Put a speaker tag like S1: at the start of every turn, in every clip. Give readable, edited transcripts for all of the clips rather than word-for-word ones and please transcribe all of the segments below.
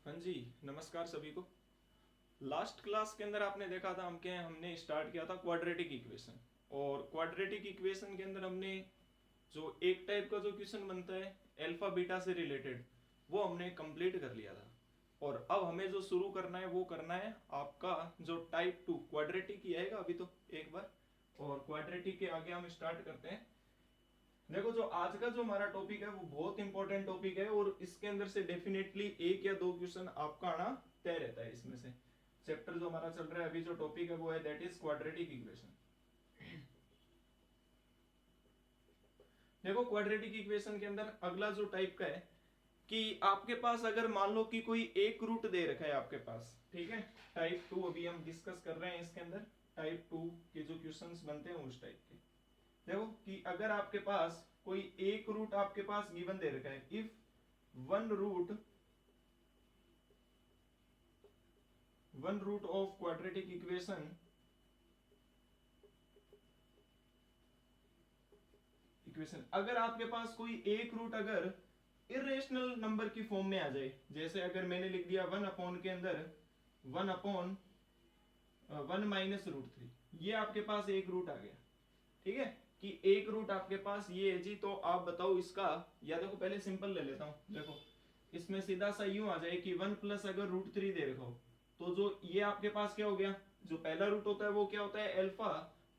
S1: हाँ जी, नमस्कार सभी को। लास्ट क्लास के अंदर आपने देखा था हमने स्टार्ट किया था क्वाड्रेटिक इक्वेशन। और क्वाड्रेटिक इक्वेशन के अंदर हमने जो एक टाइप का जो क्वेश्चन बनता है अल्फा बीटा से रिलेटेड, वो हमने कंप्लीट कर लिया था। और अब हमें जो शुरू करना है वो करना है आपका जो टाइप टू क्वाड्रेटिक ही आएगा अभी तो एक बार। और क्वाड्रेटिक के आगे हम स्टार्ट करते हैं। देखो, जो आज का जो हमारा टॉपिक है वो बहुत इंपॉर्टेंट टॉपिक है और इसके अंदर से डेफिनेटली एक या दो क्वेश्चन आपका आना तय रहता है इसमें से। चैप्टर जो हमारा चल रहा है अभी, जो टॉपिक है वो है दैट इज क्वाड्रेटिक इक्वेशन। देखो, क्वाड्रेटिक इक्वेशन के अंदर अगला जो टाइप का है कि आपके पास अगर मान लो कि कोई एक रूट दे रखा है आपके पास, ठीक है। टाइप टू अभी हम डिस्कस कर रहे हैं इसके अंदर। टाइप टू के जो क्वेश्चंस बनते हैं उस टाइप के। देखो कि अगर आपके पास कोई एक रूट आपके पास गिवन दे रखा है, if one root of quadratic equation अगर आपके पास कोई एक रूट अगर इरेशनल नंबर की फॉर्म में आ जाए, जैसे अगर मैंने लिख दिया वन अपॉन के अंदर one upon one minus root three, ये आपके पास एक रूट आ गया, ठीक है। कि एक रूट आपके पास ये है जी, तो आप बताओ इसका। या देखो, पहले सिंपल ले लेता हूं। देखो, इसमें सीधा सा यूं आ जाए कि वन प्लस अगर रूट थ्री दे रखा हो, तो जो ये आपके पास क्या हो गया, जो पहला रूट होता है वो क्या होता है, अल्फा।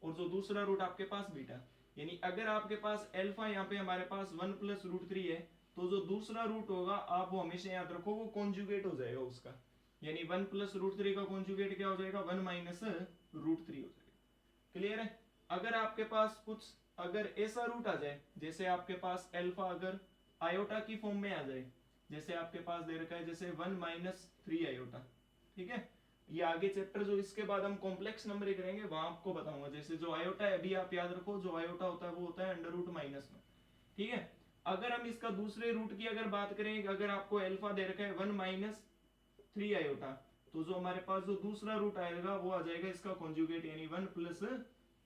S1: और जो दूसरा रूट आपके पास बीटा। यानी अगर आपके पास अल्फा यहाँ पे हमारे पास वन प्लस रूट थ्री है, तो जो दूसरा रूट होगा आप वो हमेशा याद रखो, वो कॉन्जुगेट हो जाएगा उसका। यानी वन प्लस रूट थ्री का कॉन्जुगेट क्या हो जाएगा, वन माइनस रूट थ्री हो जाएगा। क्लियर है। अगर आपके पास कुछ अगर ऐसा रूट आ जाए, जैसे आपके पास अल्फा अगर आयोटा की फॉर्म में आ जाए, जैसे आपके पास दे रखा है जैसे वन माइनस थ्री आयोटा, ठीक है। ये आगे चैप्टर जो इसके बाद हम कॉम्प्लेक्स नंबर करेंगे वहां आपको बताऊंगा। जैसे जो आयोटा है अभी आप याद रखो, जो आयोटा होता है वो होता है अंडर रूट माइनस में, ठीक है। अगर हम इसका दूसरे रूट की अगर बात करें, अगर आपको अल्फा दे रखा है वन माइनस थ्री आयोटा, तो जो हमारे पास जो दूसरा रूट आएगा वो आ जाएगा इसका कॉन्जुगेट, यानी वन प्लस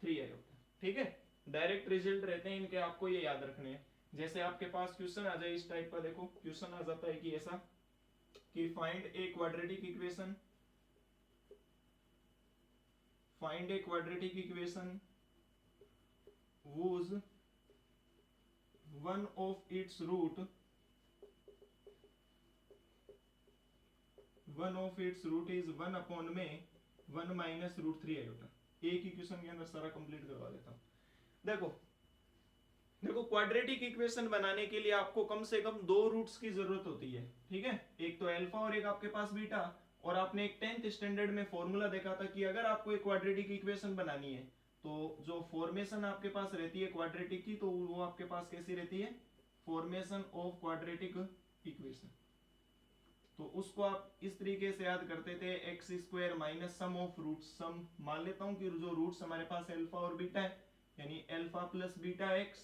S1: थ्री आयोटा, ठीक है। डायरेक्ट रिजल्ट रहते हैं इनके, आपको ये याद रखने हैं। जैसे आपके पास क्वेश्चन आ जाए इस टाइप का, देखो क्वेश्चन आ जाता है कि ऐसा कि find a quadratic equation whose one of its root is one upon में one minus root three iota. एक इक्वेशन के अंदर सारा कंप्लीट करवा देता हूं। देखो देखो, क्वाड्रेटिक इक्वेशन बनाने के लिए आपको कम से कम दो रूट्स की जरूरत होती है, ठीक है। एक तो अल्फा और एक आपके पास बीटा। और आपने एक 10th स्टैंडर्ड में फॉर्मूला देखा था कि अगर आपको एक क्वाड्रेटिक इक्वेशन बनानी है, तो जो फॉर्मेशन आपके पास रहती है क्वाड्रेटिक की, तो वो आपके पास कैसी रहती है, फॉर्मेशन ऑफ क्वाड्रेटिक इक्वेशन। तो उसको आप इस तरीके से याद करते थे, x square minus sum of roots. Sum मान लेता हूं कि जो रूट्स हमारे पास अल्फा और बीटा है, यानी अल्फा प्लस बीटा एक्स,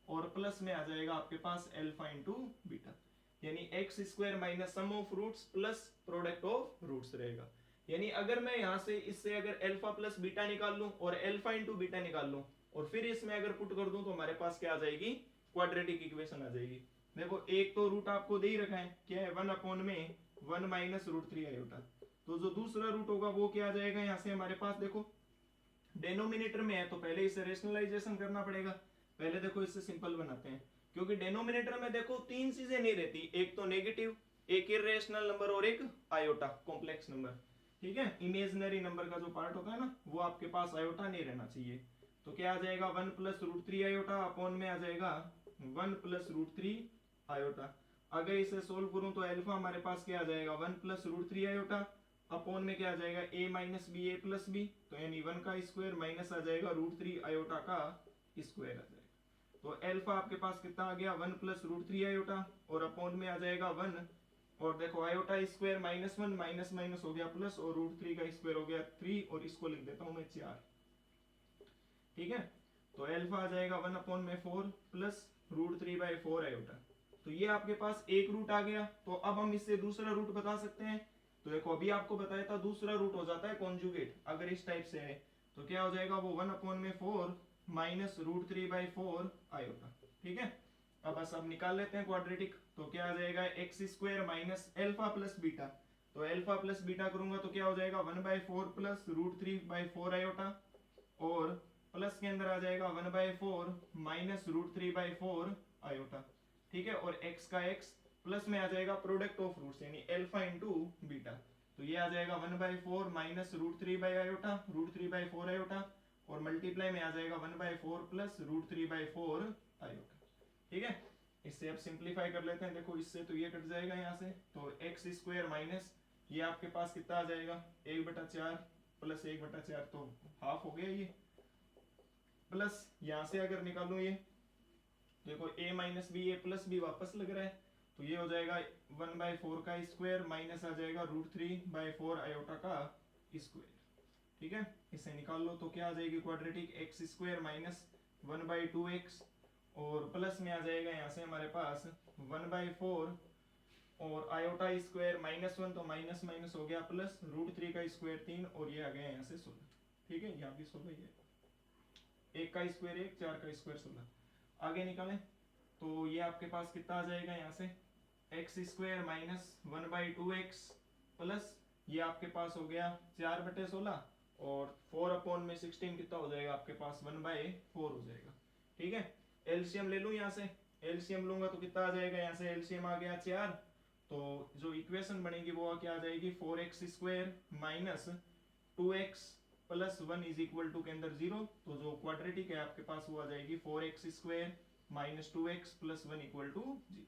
S1: और प्लस में आ जाएगा आपके पास अल्फा इंटू बीटा, यानी x square minus sum of roots plus product of roots रहेगा। यानी अगर मैं यहां से इससे अगर अल्फा प्लस बीटा निकाल लूं और अल्फा इंटू बीटा निकाल लूं और फिर इसमें अगर पुट कर दूं, तो हमारे पास क्या आ जाएगी, क्वाड्रेटिक इक्वेशन आ जाएगी। देखो, एक तो रूट आपको दे ही रखा है, क्या है, वन अपॉन में one minus root three iota. तो जो दूसरा रूट होगा वो क्या आ जाएगा, यहां से हमारे पास देखो डेनोमिनेटर में है, तो पहले इसे रेशनलाइजेशन करना पड़ेगा। पहले देखो इससे सिंपल बनाते हैं, क्योंकि डेनोमिनेटर में देखो तीन चीजें नहीं रहती, एक तो नेगेटिव, एक इरेशनल नंबर और एक आयोटा कॉम्प्लेक्स नंबर, ठीक है। इमेजिनरी नंबर का जो पार्ट होता है ना, वो आपके पास आयोटा नहीं रहना चाहिए। तो क्या आ जाएगा, one plus root three iota upon में आ जाएगा one plus root three iota. अगर इसे सोल्व करूं तो अल्फा हमारे पास क्या आ जाएगा, one plus root three iota upon में क्या आ जाएगा, a minus b a plus b, तो यानी वन का स्क्वायर माइनस आ जाएगा रूट थ्री आयोटा का स्क्वायर आ जाएगा। तो अल्फा आपके पास कितना आ गया, one plus root three iota, और अपॉन में आ जाएगा वन। और देखो iota square minus one, minus minus हो गया प्लस, और रूट थ्री का स्क्वायर हो गया थ्री, और इसको लिख देता हूं मैं चार, ठीक है। तो अल्फा आ जाएगा वन अपॉन में four plus root three by four iota. तो ये आपके पास एक रूट आ गया। तो अब हम इससे दूसरा रूट बता सकते हैं। तो देखो, अभी आपको बताया था दूसरा रूट हो जाता है कॉन्जुगेट, अगर इस टाइप से है तो क्या हो जाएगा, वो वन अपॉन में four minus root three by four iota, ठीक है। अब बस अब निकाल लेते हैं क्वाड्रेटिक। तो क्या आ जाएगा, x square minus alpha plus beta, तो अल्फा प्लस बीटा करूंगा तो क्या हो जाएगा 1/4 प्लस √3/4 आयोटा, और प्लस के अंदर आ जाएगा 1/4 माइनस √3/4 आयोटा। ठीक है, और x का x प्लस में आ जाएगा प्रोडक्ट ऑफ रूट्स यानी अल्फा इंटू बीटा, तो ये आ जाएगा 1/4 माइनस √3/4 आयोटा, और मल्टीप्लाई में आ जाएगा 1/4 प्लस √3/4 आयोटा। ठीक है, इससे अब सिंप्लीफाई कर लेते हैं। देखो इससे तो ये कट जाएगा यहाँ से, तो एक्स स्क्वायर माइनस ये आपके पास कितना आ जाएगा 1/4 प्लस 1/4, तो हाफ हो गया ये, प्लस यहाँ से अगर निकालूं ये देखो a minus b, a plus b वापस लग रहा है, तो ये हो जाएगा 1/4 का स्क्वायर माइनस आ जाएगा √3/4 आयोटा का स्क्वायर। ठीक है, इसे निकाल लो तो क्या आ जाएगी quadratic x square minus 1/2x, और प्लस में आ जाएगा यहाँ से हमारे पास 1/4 और आयोटा स्क्वायर -1 तो माइनस माइनस हो गया प्लस √3 का स्क्वायर 3, और ये आ गया यहाँ से 16। ठीक है, यहाँ भी 16 ही है, 1 का स्क्वायर 1, 4 का स्क्वायर 16। आगे निकालें तो ये आपके पास कितना आ जाएगा यहाँ से x square minus 1/2x plus ये आपके पास हो गया 4/16, और 4/16 कितना हो जाएगा आपके पास 1/4 हो जाएगा। ठीक है, एलसीएम ले लूं यहाँ से, एलसीएम लूंगा तो कितना आ जाएगा यहाँ से, एलसीएम आ गया 4, तो जो इक्वेशन बनेगी वो क्या आ जाएगी 4x square minus 2x plus 1 is equal to के अंदर 0, तो जो क्वाड्रेटिक है आपके पास वो आ जाएगी 4x square minus 2x plus 1 equal to 0।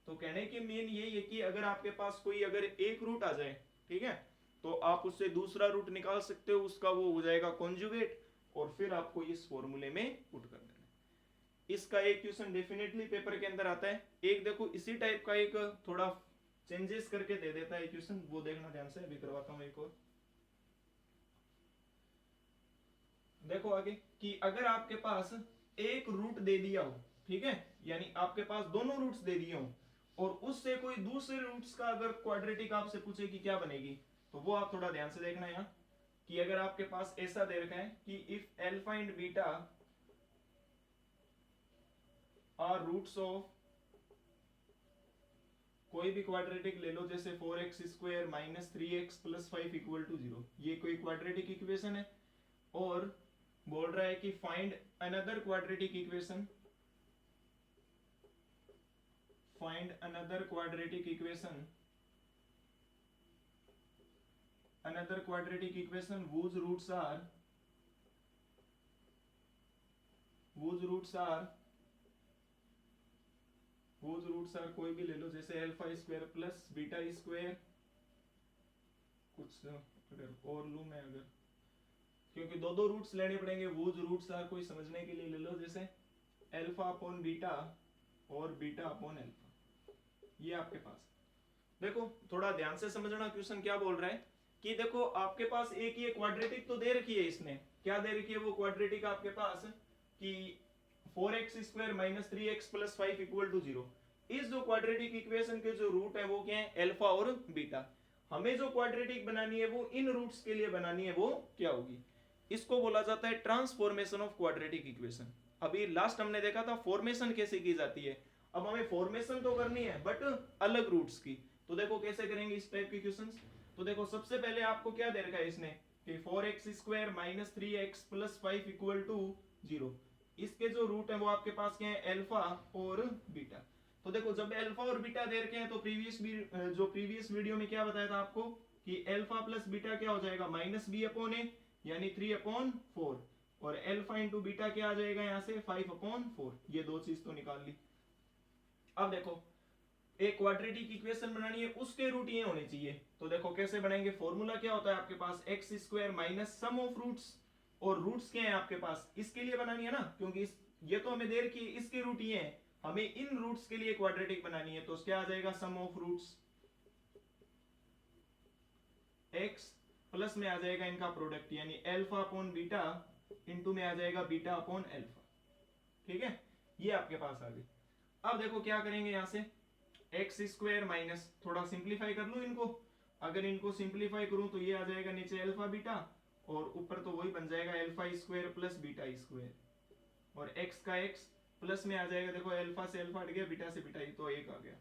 S1: तो कहने की मेन ये है कि अगर आपके पास कोई अगर एक रूट आ जाए, ठीक है, तो आप उससे दूसरा रूट निकाल सकते हो, उसका वो हो जाएगा कॉन्जुगेट, और फिर आपको इस फॉर्मूले में पुट कर देना। इसका एक क्वेश्चन डेफिनेटली पेपर के अंदर आता है। एक देखो इसी टाइप का एक थोड़ा चेंजेस करके दे देता है क्वेश्चन, वो देखना ध्यान से, अभी करवाता हूं एक और। देखो आगे कि अगर आपके पास एक रूट दे दिया हो, ठीक है, यानी आपके पास दोनों रूट्स दे दिए हो, और उससे कोई दूसरे रूट्स का अगर क्वाड्रेटिक आपसे पूछे कि क्या बनेगी, तो वो आप थोड़ा ध्यान से देखना है यहाँ, कि अगर आपके पास ऐसा दे रखा है कि if alpha and beta are roots of कोई भी क्वाड्रेटिक ले लो, जैसे 4x square minus 3x plus 5 equal to 0, ये कोई क्वाड्रेटिक इक्वेशन है, और बोल रहा है कि find another quadratic equation, find another quadratic equation, another quadratic equation whose roots are कोई भी ले लो, जैसे alpha square plus beta square, कुछ अगर और लूं मैं, अगर क्योंकि दो रूट्स लेने पड़ेंगे, whose roots are कोई समझने के लिए ले लो, जैसे अल्फा अपॉन बीटा और बीटा अपॉन अल्फा, ये आपके पास। देखो थोड़ा ध्यान से समझना क्वेश्चन क्या बोल रहा है, कि देखो आपके पास एक ये क्वाड्रेटिक तो दे रखी है, इसने क्या दे रखी है वो क्वाड्रेटिक आपके पास, कि 4x square minus 3x plus 5 equal to 0। इस जो क्वाड्रेटिक इक्वेशन के जो रूट है वो क्या है, अल्फा और बीटा। हमें जो क्वाड्रेटिक बनानी है वो इन रूट्स के लिए बनानी है, वो क्या होगी, इसको बोला जाता है ट्रांसफॉर्मेशन ऑफ क्वाड्रेटिक इक्वेशन। अभी लास्ट हमने देखा था फॉर्मेशन कैसे की जाती है, अब हमें फॉर्मेशन तो करनी है बट अलग रूट्स की। तो देखो कैसे करेंगे इस टाइप के क्वेश्चंस। तो देखो सबसे पहले आपको क्या दे रखा है इसने, कि 4x square minus 3x plus 5 equal to 0। इसके जो रूट है वो आपके पास क्या है, अल्फा और बीटा। तो देखो जब अल्फा और बीटा दे रखे हैं, तो प्रीवियस वीडियो में क्या बताया था आपको, कि अल्फा प्लस बीटा क्या हो जाएगा माइनस बी अपॉन ए, यानी 3/4, और अल्फा इंटू बीटा क्या आ जाएगा यहाँ से 5/4। ये दो चीज तो निकाल ली। अब देखो एक क्वाड्रेटिक इक्वेशन बनानी है, उसके रूट ये होने चाहिए। तो देखो कैसे बनाएंगे, फॉर्मूला क्या होता है आपके पास, x square minus sum of roots, और रूट्स क्या है आपके पास, इसके लिए बनानी है ना, क्योंकि ये तो हमें दे रखी है, इसके रूट ये है, हमें इन रूट्स के लिए क्वाड्रेटिक बनानी है, तो क्या आ जाएगा सम ऑफ रूट्स एक्स, प्लस में आ जाएगा इनका प्रोडक्ट, यानी अल्फा अपॉन बीटा इंटू में आ जाएगा बीटा अपॉन अल्फा। ठीक है, ये आपके पास आ गई। अब देखो क्या करेंगे यहाँ से, एक्स स्क्वायर माइनस, थोड़ा सिंप्लीफाई कर लूं इनको, अगर इनको सिंप्लीफाई करूं तो ये आ जाएगा नीचे अल्फा बीटा, और ऊपर तो वही बन जाएगा alpha square plus beta square, और एक्स का एक्स प्लस में आ जाएगा, देखो अल्फा से अल्फा हट गया, बीटा से बीटा, तो एक आ गया।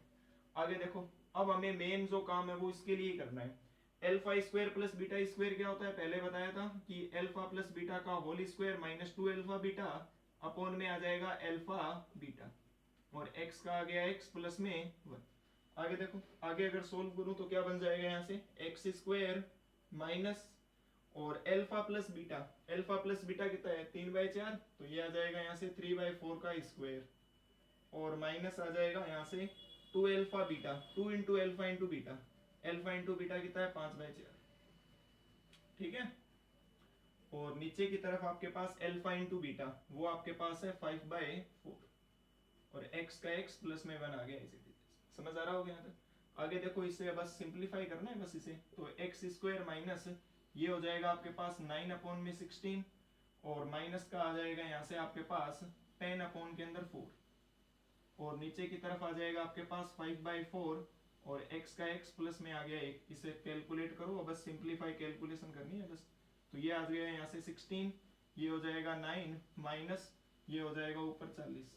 S1: आगे देखो अब हमें मेन जो काम है वो इसके लिए करना है, alpha square plus beta square क्या होता है, पहले बताया था कि अल्फा प्लस बीटा का whole square minus 2 alpha beta upon में आ जाएगा अल्फा बीटा, और x का आ गया x प्लस में 1। आगे देखो, आगे अगर सोल्व करूं तो क्या बन जाएगा, यहाँ से एक्स स्क्वायर माइनस और अल्फा प्लस बीटा कितना है 3/4, तो ये आ जाएगा यहाँ से 3/4 का स्क्वायर, और माइनस आ जाएगा यहाँ से 2 alpha beta, 2 into alpha into beta, alpha into beta कितना है 5/4, ठीक है। और नीचे की तरफ आपके पास अल्फा इंटू बीटा वो आपके पास है 5/4, और x का x प्लस में 1 आ गया, इसी समझ आ रहा होगा यहाँ तक। आगे देखो, इसे बस सिंप्लीफाई करना है बस इसे, तो एक्स स्क्वायर माइनस ये हो जाएगा आपके पास 9/16, और माइनस का आ जाएगा यहाँ से आपके पास 10 के अंदर 4, और नीचे की तरफ आ जाएगा आपके पास 5/4, और x का x प्लस में आ गया 1। इसे कैलकुलेट करो, बस सिंप्लीफाई कैलकुलेशन करनी है बस। तो ये आ गया यहाँ से 16, ये हो जाएगा 9 माइनस ये हो जाएगा ऊपर 40,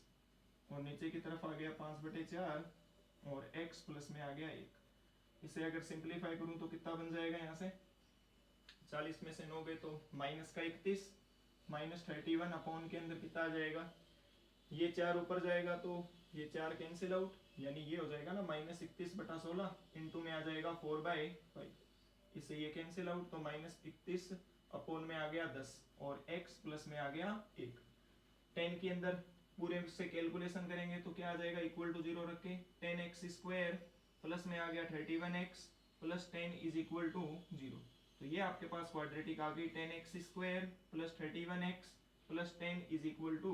S1: और नीचे की तरफ आ गया 5/4, और x प्लस में आ गया 1। इसे अगर सिंप्लीफाई करूं तो कितना बन जाएगा, यहाँ से 40 में से 9 गए तो माइनस का 31, माइनस 31 अपॉन के अंदर कितना आ जाएगा, ये 4 ऊपर जाएगा तो ये 4 कैंसिल आउट, यानी ये हो जाएगा ना -31/16 इंटू में आ जाएगा 4/5, इससे ये कैंसिल आउट, तो -31 अपॉन में आ गया 10, और x प्लस में आ गया 1। 10 के अंदर पूरे से कैलकुलेशन करेंगे तो क्या आ जाएगा, इक्वल टू 0 रख के 10x स्क्वायर प्लस में आ गया 31x plus 10 is equal to 0। तो ये आपके पास क्वाड्रेटिक आ गई 10x square plus 31x plus 10 is equal to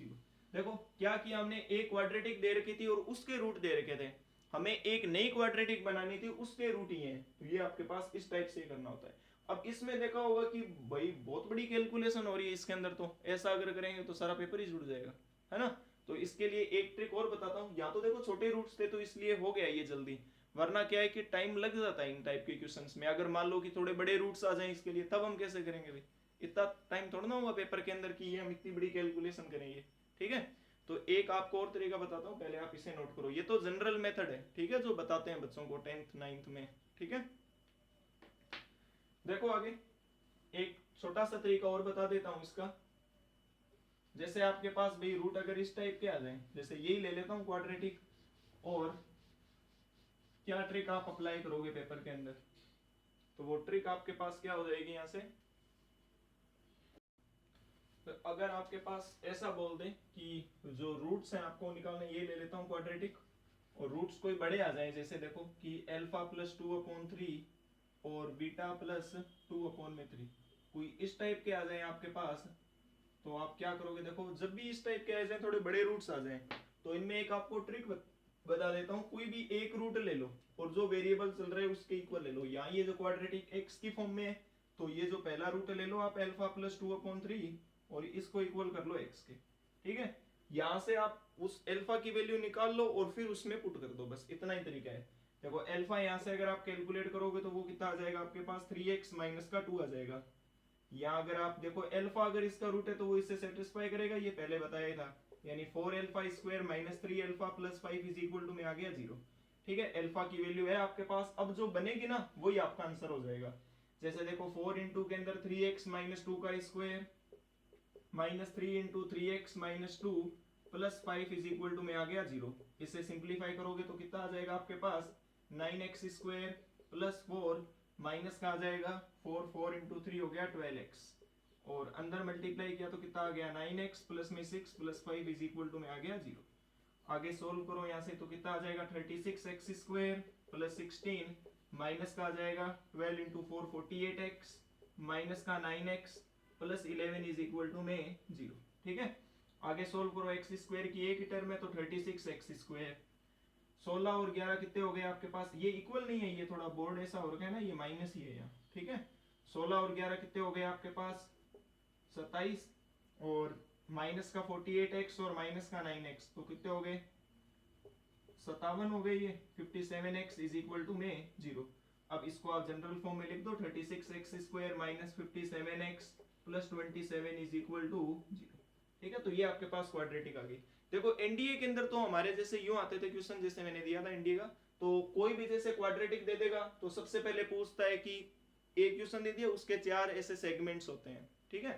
S1: 0। देखो क्या किया हमने, एक क्वाड्रेटिक दे रखी थी और उसके रूट दे रखे थे, हमें एक नई क्वाड्रेटिक बनानी थी, उसके रूट ही हैं, तो ये आपके पास इस टाइप से करना होता है। अब इसमें देखा होगा कि भाई बहुत बड़ी कैलकुलेशन हो रही है इसके अंदर, तो ऐसा अगर करेंगे तो सारा पेपर ही जुड़ जाएगा, है ना। तो इसके लिए एक ट्रिक और बताता हूँ, या तो देखो छोटे रूट्स थे तो इसलिए हो गया ये जल्दी, वरना क्या है कि टाइम लग जाता है इन टाइप के क्वेश्चंस में। अगर मान लो कि थोड़े बड़े रूट्स आ जाएं इसके लिए, तब हम कैसे करेंगे भाई, इतना टाइम थोड़ा ना होगा पेपर के अंदर कि ये हम इतनी बड़ी कैलकुलेशन करेंगे, ठीक है। तो एक आपको और तरीका बताता हूँ, पहले आप इसे नोट करो, ये तो जनरल मेथड है, ठीक है, जो बताते हैं बच्चों को 10th 9th में, ठीक है। देखो आगे एक छोटा सा तरीका और बता देता हूं इसका। जैसे आपके पास भाई रूट अगर इस टाइप के आ जाए, जैसे यही ले लेता हूं क्वाड्रेटिक, और क्या ट्रिक आप अप्लाई करोगे पेपर के अंदर, तो वो ट्रिक आपके पास क्या हो जाएगी यहाँ से, तो अगर आपके पास ऐसा बोल दे कि जो रूट्स हैं आपको निकालने, ये ले लेता हूँ क्वाड्रेटिक, और रूट्स कोई बड़े आ जाए, जैसे देखो कि अल्फा प्लस 2/3 और बीटा प्लस 2/3, कोई इस टाइप के आ जाए आपके पास, तो आप क्या करोगे, देखो जब भी इस टाइप के आ जाए, थोड़े बड़े रूट्स आ जाए, तो इनमें एक आपको ट्रिक बता देता हूँ, कोई भी एक रूट ले लो और जो वेरिएबल चल रहा है उसके इक्वल ले लो। यहाँ ये जो क्वाड्रेटिक एक्स की फॉर्म में है, तो ये जो पहला रूट ले लो आप अल्फा प्लस 2/3 और इसको इक्वल कर लो एक्स के, ठीक है। यहाँ से आप उस अल्फा की वैल्यू निकाल लो और फिर उसमें पुट कर दो, बस इतना ही तरीका है। देखो अल्फा यहाँ से अगर आप कैलकुलेट करोगे तो वो कितना आ जाएगा आपके पास, 3x माइनस का 2 आ जाएगा। यहाँ अगर आप देखो अल्फा अगर इसका रूट है तो वो इससे सेटिस्फाई करेगा, ये पहले बताया था, यानी 4 alpha square minus 3 alpha plus 5 is equal to में आ गया 0, ठीक है। अल्फा की वैल्यू है आपके पास, अब जो बनेगी ना वही आपका आंसर हो जाएगा। जैसे देखो 4 इंटू के अंदर 3x माइनस 2 का square minus 3 into 3x minus 2 plus 5 is equal to में आ गया 0। इसे सिंप्लीफाई करोगे तो कितना आ जाएगा आपके पास, 9x स्क्वायर प्लस 4 माइनस का आ जाएगा 4 इंटू 3 हो गया 12x, और अंदर मल्टीप्लाई किया तो कितना आ गया 9x प्लस में 6 प्लस 5 इज इक्वल टू में आ गया 0। आगे सोल्व करो यहाँ से तो कितना आ जाएगा 36x स्क्वायर प्लस 16 माइनस का आ जाएगा 12 इंटू 4 48x माइनस का 9x plus 11 is equal to में 0, ठीक है। आगे सोल्व करो x स्क्वायर की एक ही टर्म है तो 36x स्क्वायर, 16 और 11 कितने हो गए आपके पास, ये इक्वल नहीं है, ये थोड़ा बोर्ड ऐसा हो रखा है ना, ये माइनस ही है यहाँ, ठीक है। 16 और 11 कितने हो गए आपके पास 27, और माइनस का 48x और माइनस का 9x तो कितने हो गए 57 हो गए, ये 57x इज इक्वल टू में 0। अब इसको आप जनरल फॉर्म में लिख दो, 36x square minus 57x plus 27 is equal to 0, ठीक है। तो ये आपके पास क्वाड्रेटिक आ गई। देखो एनडीए के अंदर तो हमारे जैसे यूं आते थे क्वेश्चन, जैसे मैंने दिया था एनडीए का, तो कोई भी जैसे क्वाड्रेटिक दे देगा तो सबसे पहले पूछता है कि एक क्वेश्चन दे दिया, उसके 4 ऐसे सेगमेंट्स होते हैं, ठीक है,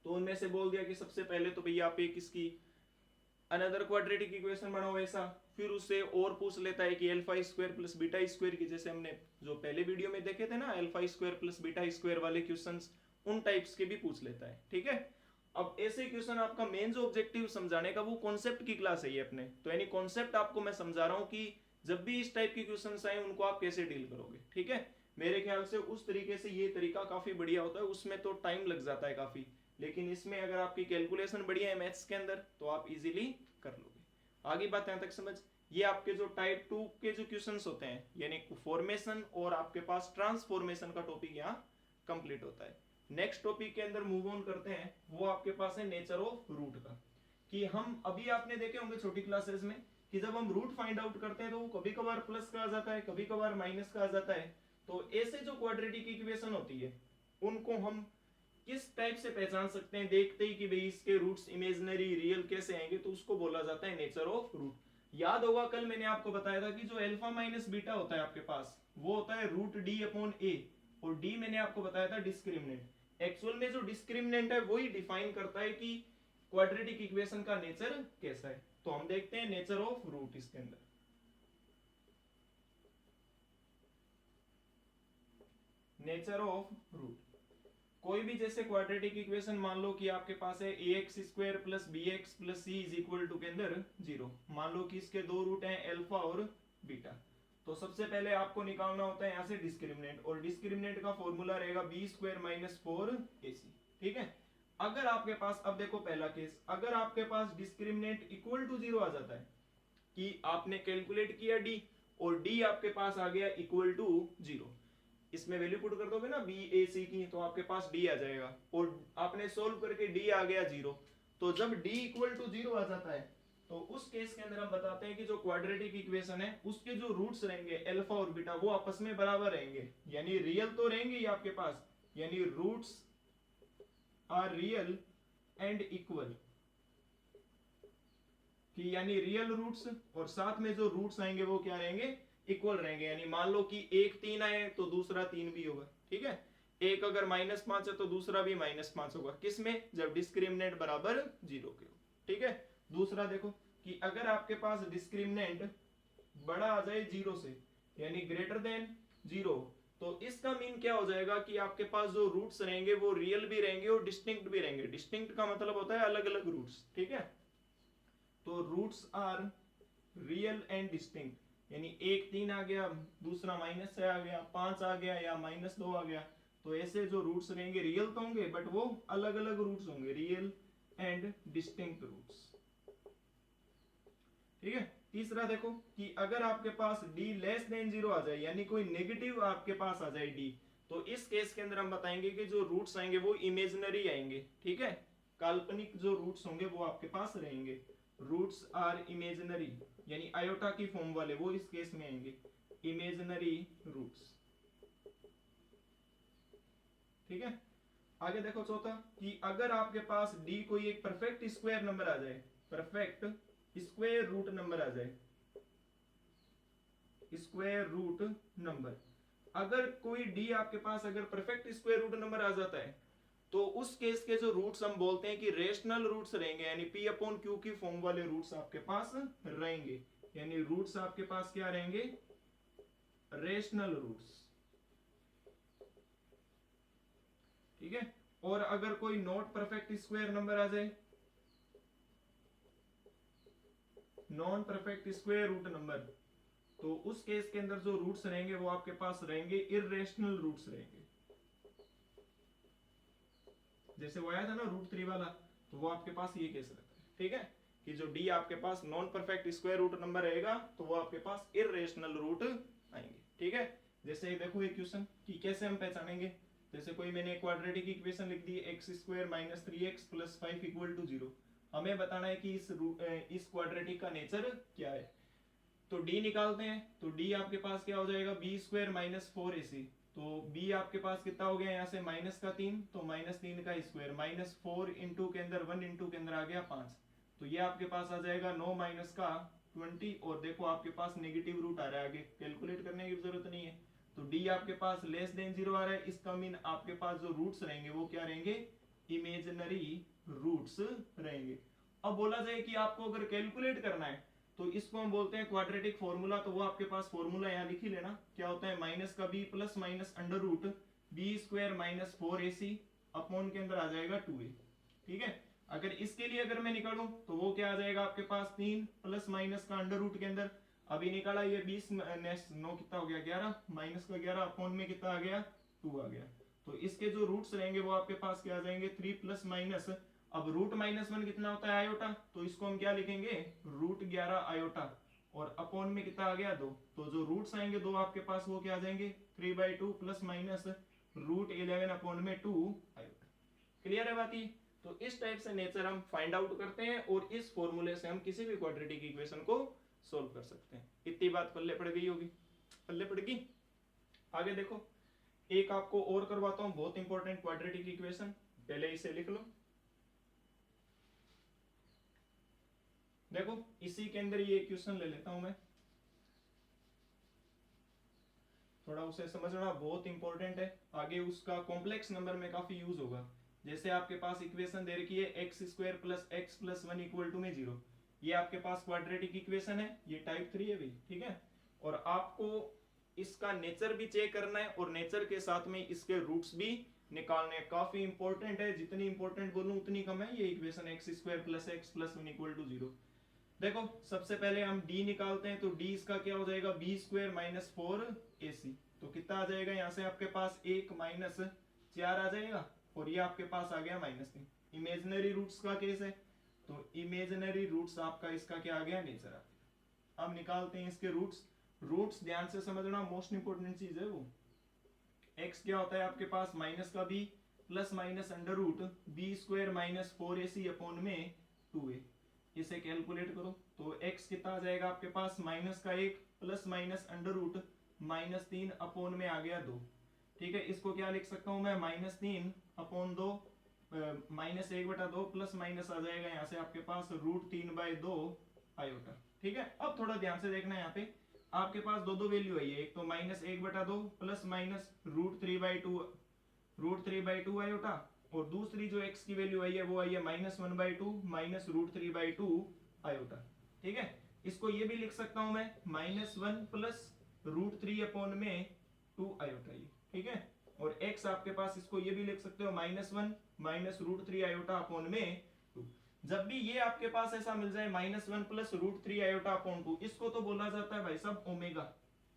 S1: तो उनमें से बोल दिया कि सबसे पहले तो भैया आप एक इसकी अनदर क्वाड्रेटिक इक्वेशन बनाओ ऐसा, फिर उससे और पूछ लेता है कि alpha square plus beta square की, जैसे हमने जो पहले वीडियो में देखे थे ना alpha square plus beta square वाले क्वेश्चंस, उन टाइप्स के भी पूछ लेता है, ठीक है। अब ऐसे क्वेश्चन आपका मेन जो ऑब्जेक्टिव समझाने का वो कॉन्सेप्ट की क्लास है ये अपने, तो यानी कॉन्सेप्ट आपको मैं समझा रहा हूँ कि जब भी इस टाइप के क्वेश्चन आए उनको आप कैसे डील करोगे, ठीक है। मेरे ख्याल से उस तरीके से ये तरीका काफी बढ़िया होता है, उसमें तो टाइम लग जाता है काफी, लेकिन इसमें अगर आपकी कैलकुलेशन बढ़िया है मैथ्स के अंदर तो आप इजीली कर लोगे। आगे बात यहां तक समझ, ये आपके जो टाइप 2 के जो क्वेश्चंस होते हैं यानी फॉर्मेशन और आपके पास ट्रांसफॉर्मेशन का टॉपिक यहाँ कंप्लीट होता है। नेक्स्ट टॉपिक के अंदर मूव ऑन करते हैं, वो आपके पास है नेचर ऑफ रूट का, कि हम अभी आपने देखे होंगे छोटी क्लासेस में कि जब हम रूट फाइंड आउट करते हैं तो वो कभी कभार प्लस का आ जाता है, कभी कभार माइनस का आ जाता है, तो ऐसे जो क्वाड्रेटिक इक्वेशन होती है उनको हम किस टाइप से पहचान सकते हैं देखते ही कि भाई इसके रूट्स इमेजिनरी रियल कैसे आएंगे, तो उसको बोला जाता है नेचर ऑफ रूट। याद होगा कल मैंने आपको बताया था कि जो अल्फा माइनस बीटा होता है आपके पास वो होता है रूट डी अपॉन ए, और डी मैंने आपको बताया था डिस्क्रिमिनेंट। एक्चुअल में जो डिस्क्रिमिनेंट है वही डिफाइन करता है कि क्वाड्रेटिक इक्वेशन का नेचर कैसा है। तो हम देखते हैं नेचर ऑफ रूट इसके अंदर। नेचर ऑफ रूट, कोई भी जैसे क्वाड्रेटिक इक्वेशन मान लो कि आपके पास है a x square plus b x plus c is equal to के अंदर 0, मान लो कि इसके दो रूट हैं अल्फा और बीटा, तो सबसे पहले आपको निकालना होता है यहाँ से डिस्क्रिमिनेंट, और डिस्क्रिमिनेंट का फॉर्मूला रहेगा बी स्क्वायर माइनस 4ac, ठीक है। अगर आपके पास, अब देखो पहला केस, अगर आपके पास डिस्क्रिमिनेंट इक्वल टू 0 आ जाता है कि आपने कैलकुलेट किया डी और डी आपके पास आ गया इक्वल टू 0, इसमें वैल्यू पुट कर दोगे ना बी ए सी की तो आपके पास डी आ जाएगा, और आपने सोल्व करके डी आ गया 0, तो जब डी इक्वल टू 0 आ जाता है तो उस केस के अंदर हम बताते हैं कि जो क्वाड्रेटिक इक्वेशन है उसके जो रूट्स रहेंगे अल्फा और बीटा वो आपस में बराबर रहेंगे, यानी रियल तो रहेंगे ही आपके पास, यानी roots are real and equal, कि यानी रियल रूट्स और साथ में जो रूट्स आएंगे वो क्या रहेंगे, इक्वल रहेंगे। यानी मान लो कि एक 3 आए तो दूसरा 3 भी होगा, ठीक है। एक अगर -5 है तो दूसरा भी -5 होगा, किसमें, जब डिस्क्रिमिनेंट बराबर 0 के हो, ठीक है। दूसरा देखो कि अगर आपके पास डिस्क्रिमिनेंट बड़ा आ जाए 0 से यानी ग्रेटर देन 0, तो इसका मीन क्या हो जाएगा कि आपके पास जो रूट्स रहेंगे वो रियल भी रहेंगे और डिस्टिंक्ट भी रहेंगे। डिस्टिंक्ट का मतलब होता है अलग अलग रूट्स, ठीक है। तो roots are real and distinct, यानी एक 3 आ गया, दूसरा माइनस से आ गया, 5 आ गया या -2 आ गया, तो ऐसे जो रूट्स रहेंगे रियल तो होंगे बट वो अलग अलग रूट्स होंगे, रियल एंड डिस्टिंक्ट रूट्स, ठीक है। तीसरा देखो कि अगर आपके पास d लेस देन 0 आ जाए यानी कोई नेगेटिव आपके पास आ जाए d, तो इस केस के अंदर हम बताएंगे कि जो रूट्स आएंगे वो इमेजिनरी आएंगे, ठीक है, काल्पनिक जो रूट्स होंगे वो आपके पास रहेंगे, रूट्स आर इमेजिनरी, यानी आयोटा की फॉर्म वाले वो इस केस में आएंगे, इमेजिनरी रूट्स, ठीक है। आगे देखो चौथा कि अगर आपके पास d कोई एक परफेक्ट स्क्वायर नंबर आ जाए, परफेक्ट स्क्वायर रूट नंबर आ जाए, स्क्वायर रूट नंबर, अगर कोई d आपके पास अगर परफेक्ट स्क्वायर रूट नंबर आ जाता है तो उस केस के जो रूट्स हम बोलते हैं कि रेशनल रूट्स रहेंगे, यानी p अपॉन q की फॉर्म वाले रूट्स आपके पास रहेंगे, यानी रूट्स आपके पास क्या रहेंगे, रेशनल रूट्स, ठीक है। और अगर कोई नॉट परफेक्ट स्क्वायर नंबर आ जाए, non perfect square root number, तो उस केस के अंदर जो रूट्स रहेंगे वो आपके पास रहेंगे इररेशनल रूट्स रहेंगे, जैसे वो आया था ना √3 वाला, तो वो आपके पास ये केस रहता है, ठीक है, कि जो d आपके पास non perfect square root number रहेगा तो वो आपके पास इररेशनल रूट आएंगे, ठीक है। जैसे देखो एक क्वेश्चन कि कैसे हम पहचानेंगे, जैसे कोई मैंने क्वाड्रेटिक इक्वेशन लिख दी x² - 3x + 5 = 0, हमें बताना है कि इस क्वाड्रेटिक का नेचर क्या है, तो d निकालते हैं, तो d आपके पास क्या हो जाएगा, b² - 4ac, तो b आपके पास कितना हो गया यहाँ से -3, तो -3 का स्क्वायर, -4 इंटू के अंदर 1 इंटू के अंदर आ गया 5, तो ये आपके पास आ जाएगा 9 माइनस का 20, और देखो आपके पास नेगेटिव रूट आ रहा है, आगे कैलकुलेट करने की जरूरत नहीं है। तो डी आपके पास लेस देन 0 आ रहा है, इसका मीन आपके पास जो रूट्स रहेंगे वो क्या रहेंगे, इमेजिनरी रूट्स रहेंगे। अब बोला जाए कि आपको अगर कैलकुलेट करना है तो इसको हम बोलते हैं क्वाड्रेटिक फॉर्मूला, तो वो आपके पास फॉर्मूला यहाँ लिख ही लेना, क्या होता है माइनस का b plus minus under root b square minus 4ac upon के अंदर आ जाएगा 2a। ठीक है, अगर इसके लिए अगर मैं निकालूं तो वो क्या आ जाएगा आपके पास 3 प्लस माइनस का अंडर रूट के अंदर अभी निकाला ये 20 9 कितना हो गया 11 माइनस का 11 अपॉन में कितना आ गया 2 आ गया। तो इसके जो रूट्स रहेंगे वो आपके पास क्या आ जाएंगे 3 प्लस माइनस, अब रूट -1 कितना होता है आयोटा, तो इसको हम क्या लिखेंगे रूट 11 आयोटा, और अपॉन में कितना आ गया 2, तो जो रूट्स आएंगे दो आपके पास वो क्या आ जाएंगे 3/2 प्लस माइनस रूट 11 अपॉन में 2 आयोटा। क्लियर है बात ये? तो इस टाइप से नेचर हम फाइंड आउट करते हैं और इस फॉर्मूले से हम किसी भी क्वाड्रेटिक इक्वेशन को सोल्व कर सकते हैं। इतनी बात पल्ले पड़ गई होगी, पल्ले पड़ गई। आगे देखो, एक आपको और करवाता हूं, बहुत इंपॉर्टेंट क्वाड्रेटिक इक्वेशन, पहले इसे लिख लो। देखो इसी के अंदर ये क्वेश्चन ले लेता हूं मैं, थोड़ा उसे समझना बहुत इंपॉर्टेंट है, आगे उसका कॉम्प्लेक्स नंबर में काफी यूज होगा। जैसे आपके पास इक्वेशन दे रखी है x square plus x plus 1 equal to में 0, ये आपके पास क्वाड्रेटिक इक्वेशन है, ये टाइप 3 है भाई। ठीक है, और आपको इसका नेचर भी चेक करना है और नेचर के साथ में इसके रूट्स भी निकालने हैं, काफी इंपॉर्टेंट है, जितनी इंपॉर्टेंट बोलूं उतनी कम है ये equation x square plus x plus 1 equal to 0। देखो सबसे पहले हम d निकालते हैं, तो d इसका क्या हो जाएगा बी स्क्वायर माइनस 4ac, तो कितना आ जाएगा यहाँ से आपके पास 1 माइनस 4 आ जाएगा, और ये आपके पास आ गया -3। इमेजिनरी रूट्स का केस है, तो इमेजिनरी रूट्स आपका इसका क्या आ गया नेचर आ गया। अब निकालते हैं इसके रूट्स। रूट्स ध्यान से समझना, मोस्ट इंपोर्टेंट चीज है वो। x क्या होता है आपके पास माइनस का b plus minus under root b square minus 4ac upon में 2a, इसे कैलकुलेट करो तो x कितना आ जाएगा आपके पास माइनस का 1 plus minus under root -3 upon में आ गया 2। ठीक है, इसको क्या लिख सकता हूं मैं -3 अपॉन 2 -1/2 प्लस माइनस आ जाएगा यहाँ से आपके पास √3/2 आयोटा। ठीक है, अब थोड़ा ध्यान से देखना है, यहाँ पे आपके पास दो वैल्यू आई है, एक तो -1/2 प्लस माइनस √3/2 आयोटा, और दूसरी जो x की वैल्यू आई है वो आई है -1/2 माइनस √3/2 आयोटा। ठीक है, इसको ये भी लिख सकता हूं मैं -1 प्लस √3 अपॉन में 2 आयोटा ये। ठीक है, और x आपके पास इसको ये भी लिख सकते हो -1 माइनस √3 आयोटा अपॉन में 2। जब भी ये आपके पास ऐसा मिल जाए -1 प्लस √3 आयोटा अपॉन 2, इसको तो बोला जाता है भाई साहब ओमेगा।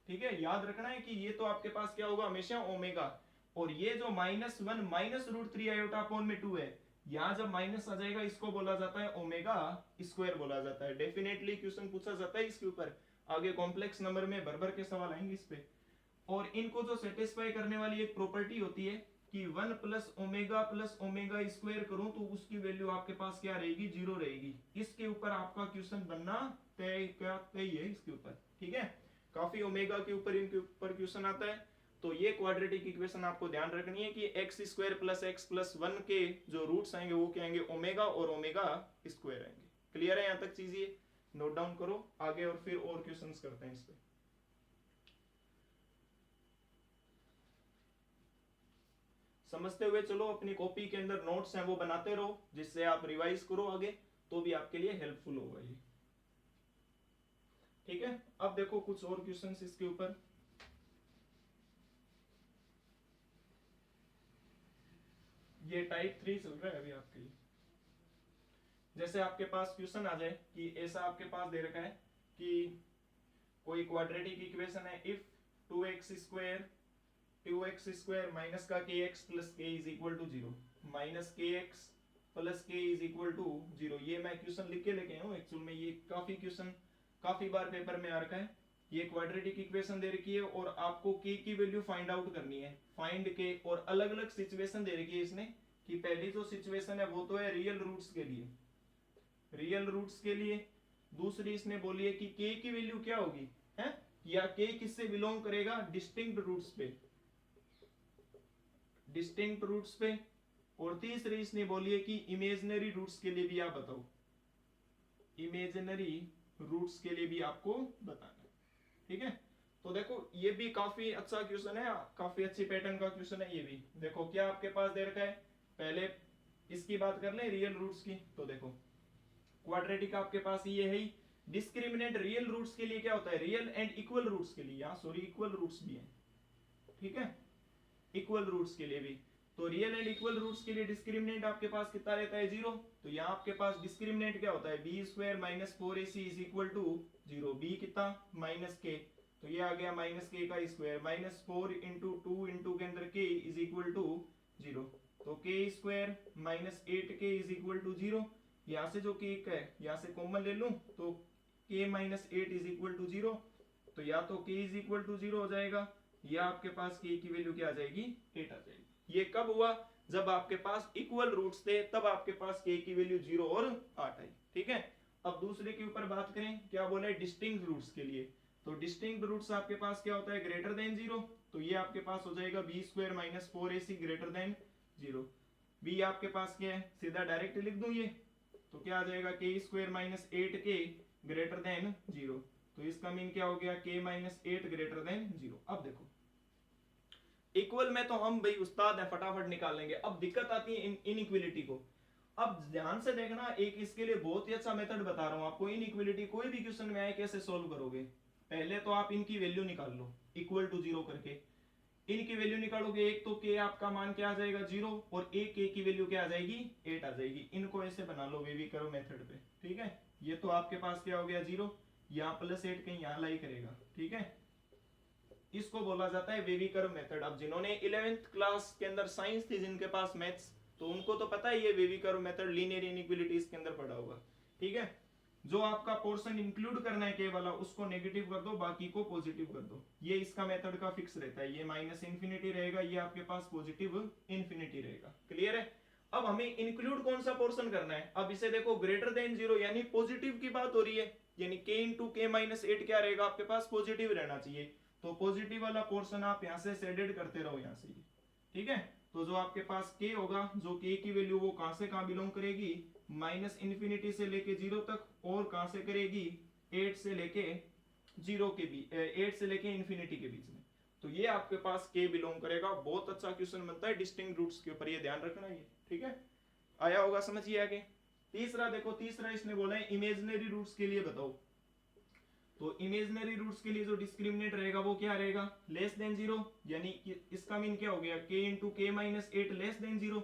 S1: ठीक है, याद रखना है कि ये तो आपके पास क्या होगा हमेशा ओमेगा, और ये जो -1 माइनस √3 आयोटा अपॉन में 2 है, यहाँ जब माइनस आ जाएगा इसको बोला जाता है ओमेगा स्क्वायर बोला जाता है। डेफिनेटली क्वेश्चन पूछा जाता है इसके ऊपर, आगे कॉम्प्लेक्स नंबर में भर भर के सवाल आएंगे इस पे। और इनको जो सेटिस्फाई करने वाली एक प्रॉपर्टी होती है कि 1 प्लस ओमेगा स्क्वायर करूं तो उसकी वैल्यू आपके पास क्या रहेगी 0 रहेगी। इसके ऊपर आपका क्वेश्चन बनना तय है इसके ऊपर। ठीक है, काफी ओमेगा के ऊपर इनके ऊपर क्वेश्चन आता है। तो ये क्वाड्रेटिक इक्वेशन आपको ध्यान रखनी है कि x square plus x plus 1 के जो रूट्स आएंगे वो क्या आएंगे ओमेगा और ओमेगा स्क्वायर आएंगे। क्लियर है यहाँ तक चीज, ये नोट डाउन करो आगे और फिर और क्वेश्चंस करते हैं इस पे। समझते हुए चलो, अपनी कॉपी के अंदर नोट्स हैं वो बनाते रहो, जिससे आप रिवाइज करो आगे तो भी आपके लिए हेल्पफुल होगा ये। ठीक है, अब देखो कुछ और क्वेश्चंस इसके ऊपर। ये टाइप 3 चल रहा है अभी आपके लिए। जैसे आपके पास क्वेश्चन आ जाए कि ऐसा आपके पास दे रखा है कि कोई क्वाड्रेटिक इक्वेशन है, इफ 2x स्क्वायर माइनस का kx plus k is equal to 0, minus kx plus k is equal to 0। ये मैं क्वेश्चन लिख के लेके आया हूँ, एक्चुअल में ये काफी क्वेश्चन काफी बार पेपर में आ रखा है। ये क्वाड्रेटिक इक्वेशन दे रखी है और आपको k की वैल्यू फाइंड आउट करनी है, फाइंड k, और अलग अलग सिचुएशन दे रखी है इसने कि पहली जो सिचुएशन है वो तो है रियल रूट्स के लिए, रियल रूट्स के लिए। दूसरी इसने बोली है कि k की वैल्यू क्या होगी है, या k किससे बिलोंग करेगा डिस्टिंक्ट रूट्स पे, डिस्टिंक्ट रूट्स पे। और तीसरी इसने बोली है कि इमेजिनरी रूट्स के लिए भी आप बताओ। इमेजिनरी रूट्स के लिए भी आपको बताना है, ठीक है। तो देखो ये भी काफी अच्छा क्वेश्चन है, काफी अच्छी पैटर्न का क्वेश्चन है ये भी। देखो क्या आपके पास दे रखा है, पहले इसकी बात कर ले रियल रूट्स की। तो देखो क्वाड्रेटिक आपके पास ये है ही। डिस्क्रिमिनेंट रियल रूट्स के लिए क्या होता है, रियल एंड इक्वल रूट्स के लिए, यहाँ सॉरी इक्वल रूट्स भी है, ठीक है, इक्वल रूट्स के लिए भी। तो रियल एंड इक्वल रूट्स के लिए डिस्क्रिमिनेंट आपके पास कितना रहता है, 0। तो यहाँ आपके पास डिस्क्रिमिनेंट क्या होता है, b square minus 4ac is equal to 0। B कितना, माइनस के, तो ये आ गया माइनस के का स्क्वायर, माइनस 4 इंटू 2 इंटू के अंदर के इज इक्वल टू 0। तो k square minus 8k is equal to 0। यहाँ से जो के है यहाँ से कॉमन ले लूं तो k minus 8 is equal to 0। तो या तो k इज इक्वल टू 0 हो जाएगा, या आपके पास k की वैल्यू क्या आ जाएगी, 8 आ जाएगी। ये कब हुआ, जब आपके पास इक्वल रूट्स थे, तब आपके पास k की वैल्यू 0 और 8 आई, ठीक है। अब दूसरे के ऊपर बात करें, क्या बोला है, डिस्टिंक्ट रूट्स के लिए। तो डिस्टिंक्ट रूट्स आपके पास क्या होता है, ग्रेटर देन 0। तो ये आपके पास हो जाएगा b square minus 4ac greater than 0। B आपके पास क्या है, सीधा डायरेक्ट लिख दूं ये, तो क्या आ जाएगा, के square minus 8k greater than 0। तो इसका मीन क्या हो गया, k माइनस 8 ग्रेटर देन 0। अब देखो इक्वल में तो हम भाई उस्ताद है, फटाफट निकाल लेंगे। अब दिक्कत आती है इनइक्वलिटी को। अब ध्यान से देखना, एक इसके लिए बहुत ही अच्छा मेथड बता रहा हूं आपको। इनइक्वलिटी कोई भी क्वेश्चन में आए कैसे सोल्व करोगे, पहले तो आप इनकी वैल्यू निकाल लो इक्वल टू 0 करके। इनकी वैल्यू निकालोगे, एक तो k आपका मान क्या आ जाएगा 0, और एक k की वैल्यू क्या आ जाएगी, 8 आ जाएगी। इनको ऐसे बना लो वेवी करो मेथड पे, ठीक है। ये तो आपके पास क्या हो गया 0, यहाँ प्लस 8 कहीं यहाँ लाई करेगा, ठीक है। इसको बोला जाता है वेवी कर्व मेथड। अब जिन्होंने 11th क्लास के अंदर साइंस थी, जिनके पास मैथ्स, तो उनको तो पता ही है wavy curve method, linear inequalities के अंदर पढ़ा होगा, ठीक है। जो आपका पोर्शन इंक्लूड करना है के वाला, उसको नेगेटिव कर दो, बाकी को पॉजिटिव कर दो। ये इसका मेथड का फिक्स रहता है। ये माइनस इंफिनिटी रहेगा, ये आपके पास पॉजिटिव इंफिनिटी रहेगा। क्लियर है। अब हमें इंक्लूड कौन सा पोर्शन करना है, अब इसे देखो ग्रेटर देन 0 यानी पॉजिटिव की बात हो रही है, यानी k इंटू के माइनस 8 क्या रहेगा आपके पास, पॉजिटिव रहना चाहिए। तो पॉजिटिव वाला पोर्शन आप यहाँ से शेडेड करते रहो यहाँ से, ठीक है। तो जो आपके पास k होगा, जो k की वैल्यू वो कहां से कहां बिलोंग करेगी, माइनस इंफिनिटी से लेके 0 तक, और कहां से करेगी, 8 से लेके 0 के बीच, 8 से लेके इंफिनिटी के बीच में। तो ये आपके पास k बिलोंग करेगा। बहुत अच्छा क्वेश्चन बनता है डिस्टिंक्ट रूट्स के ऊपर, ये ध्यान रखना ये, ठीक है। आया होगा समझिए आगे। तीसरा देखो, तीसरा इसने बोला है इमेजिनरी रूट्स के लिए बताओ। तो इमेजिनरी रूट्स के लिए जो डिस्क्रिमिनेंट रहेगा वो क्या रहेगा, लेस देन 0, यानी इसका मीन क्या हो गया, k इंटू के माइनस 8 लेस देन 0।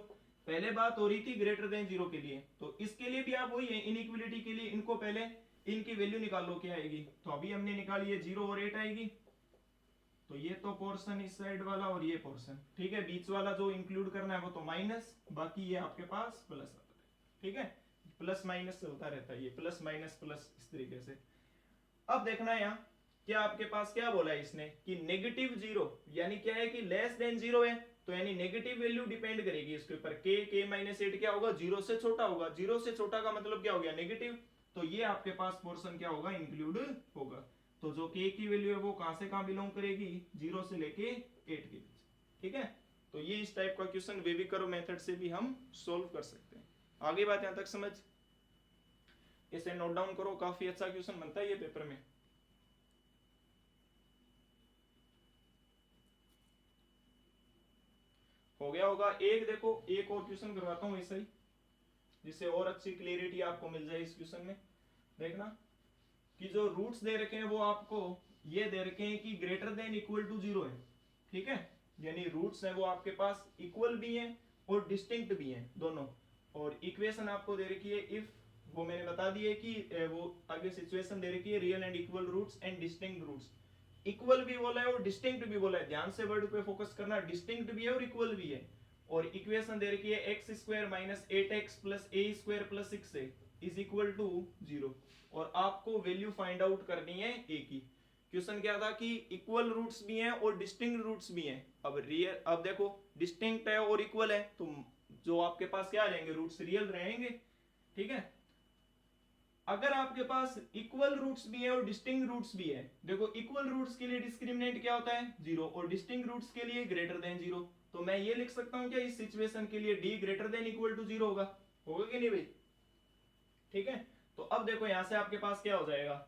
S1: पहले बात हो रही थी ग्रेटर देन 0 के लिए, तो इसके लिए भी आप वही है, इनइक्वालिटी के लिए इनको पहले इनकी वैल्यू निकाल लो क्या आएगी। तो अभी हमने निकाली है 0 और 8 आएगी। तो ये तो पोर्शन इस साइड वाला और ये पोर्शन, ठीक है। बीच वाला जो इंक्लूड करना है वो तो माइनस, बाकी ये आपके पास प्लस आता है, ठीक है। प्लस माइनस से होता रहता है ये, प्लस माइनस प्लस, इस तरीके से। अब देखना यहाँ क्या आपके पास क्या बोला है इसने, कि नेगेटिव 0 यानी क्या है कि लेस देन 0 है, तो यानी नेगेटिव वैल्यू डिपेंड करेगी इसके ऊपर। k माइनस 8 क्या होगा, 0 से छोटा होगा। 0 से छोटा का मतलब क्या हो गया, नेगेटिव। तो ये आपके पास पोर्शन क्या होगा, इंक्लूड होगा। तो जो k की वैल्यू है वो कहां से कहां बिलोंग करेगी, 0 से लेके 8 के बीच, ठीक है। तो ये इस टाइप का क्वेश्चन वेवी कर्व मेथड से भी हम सोल्व कर सकते हैं। आगे बात यहां तक समझ, इसे नोट डाउन करो, काफी अच्छा क्वेश्चन बनता है ये पेपर में। हो गया होगा। एक देखो, एक और क्वेश्चन करवाता हूं ऐसा ही, जिससे और अच्छी क्लियरिटी आपको मिल जाए इस क्वेश्चन में। देखना कि जो रूट्स दे रखे हैं वो आपको ये दे रखे हैं कि ग्रेटर देन इक्वल टू 0 है, ठीक है। यानी रूट्स है वो आपके पास इक्वल भी हैं और डिस्टिंक्ट भी हैं दोनों। और इक्वेशन आपको दे रखी है इफ, वो मैंने बता दी है कि वो आगे सिचुएशन दे रखी है, real and equal roots and distinct roots. Equal भी बोला है और डिस्टिंक्ट भी बोला है, ध्यान से वर्ड पे फोकस करना, डिस्टिंक्ट भी है और इक्वल भी है। और इक्वेशन दे रखी है x square minus 8x plus a square plus 6 is equal to 0, और आपको वैल्यू फाइंड आउट करनी है ए की। क्वेश्चन क्या था कि इक्वल रूट्स भी हैं और डिस्टिंक्ट रूट्स भी हैं। अब रियल, अब देखो डिस्टिंक्ट है और इक्वल है, तो जो आपके पास क्या आ जाएंगे, रूट्स रियल रहेंगे, ठीक है। अगर आपके पास इक्वल रूट्स भी है और डिस्टिंक्ट रूट्स भी है, देखो इक्वल रूट्स के लिए डिस्क्रिमिनेंट क्या होता है, 0, और डिस्टिंक्ट रूट्स के लिए ग्रेटर देन 0। तो मैं ये लिख सकता हूं क्या इस सिचुएशन के लिए, d greater than equal to 0 होगा, होगा कि नहीं भाई, ठीक है। तो अब देखो यहां से आपके पास क्या हो जाएगा,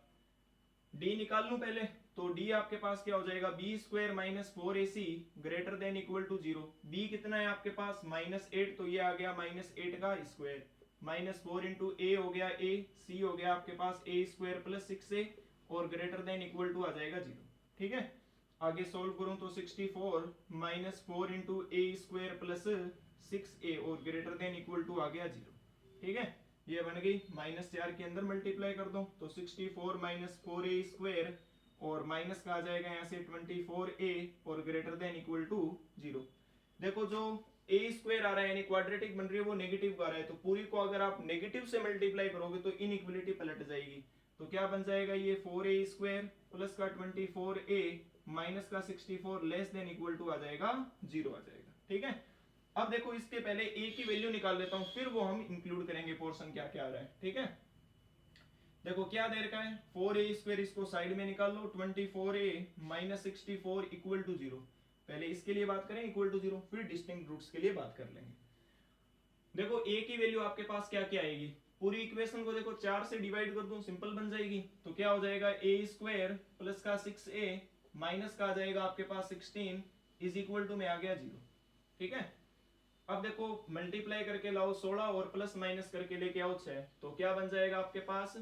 S1: d निकाल लूं पहले, तो d आपके पास क्या हो जाएगा, b square minus 4ac greater than equal to 0। b कितना है आपके पास -8, तो ये आ गया -8 का स्क्वायर, -4 इंटू ए हो गया a, c हो गया आपके पास a स्क्वायर प्लस 6a और ग्रेटर देन इक्वल टू आ जाएगा 0। ठीक है, आगे सोल्व करूं तो 64 -4 इंटू ए स्क्वायर प्लस 6a और ग्रेटर देन इक्वल टू आ गया 0। ठीक है, ये बन गई -4 के अंदर मल्टीप्लाई कर दो तो 64 -4a स्क्वायर और माइनस का आ जाएगा यहाँ से 24a और ग्रेटर देन इक्वल टू 0। देखो जो a स्क्वायर आ रहा है यानी क्वाड्रेटिक बन रही है वो नेगेटिव आ रहा है, तो पूरी को अगर आप नेगेटिव से मल्टीप्लाई करोगे तो इनइक्वालिटी पलट जाएगी। तो क्या बन जाएगा, ये 4a स्क्वायर प्लस का 24a माइनस का 64 लेस देन इक्वल टू आ जाएगा 0 आ जाएगा। ठीक है, अब देखो इसके पहले a की वैल्यू निकाल लेता हूं, फिर वो हम इंक्लूड करेंगे पोर्शन क्या क्या आ रहा है। ठीक है, देखो क्या दे रखा है, 4a स्क्वायर, इसको साइड में निकाल लो, 24a माइनस 64 इक्वल टू 0। पहले इसके लिए बात करें इक्वल टू 0, फिर डिस्टिंक्ट रूट्स के लिए बात कर लेंगे। देखो a की वैल्यू आपके पास क्या क्या आएगी, पूरी इक्वेशन को देखो 4 से डिवाइड कर दूं, सिंपल बन जाएगी। तो क्या हो जाएगा, a स्क्वायर प्लस का 6a माइनस का आ जाएगा आपके पास 16 इज इक्वल टू में आ गया 0। ठीक है, अब देखो मल्टीप्लाई करके लाओ 16 और प्लस माइनस करके लेके आओ 6, तो क्या बन जाएगा आपके पास,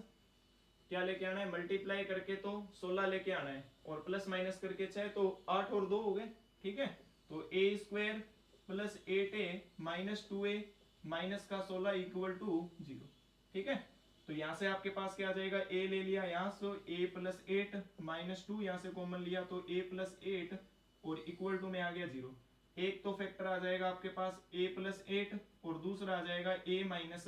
S1: क्या लेके आना है, मल्टीप्लाई करके तो 16 लेके आना है और प्लस माइनस करके 6, तो 8 और 2 हो गए। ठीक है, तो a square plus 8a minus 2a minus का 16 इक्वल टू 0। ठीक है, तो यहां से आपके पास क्या आ जाएगा, a ले लिया यहां से a प्लस 8 माइनस 2 यहां से कॉमन लिया तो a प्लस 8 और इक्वल टू में आ गया 0। एक तो फैक्टर आ जाएगा आपके पास a प्लस 8 और दूसरा आ जाएगा a माइनस,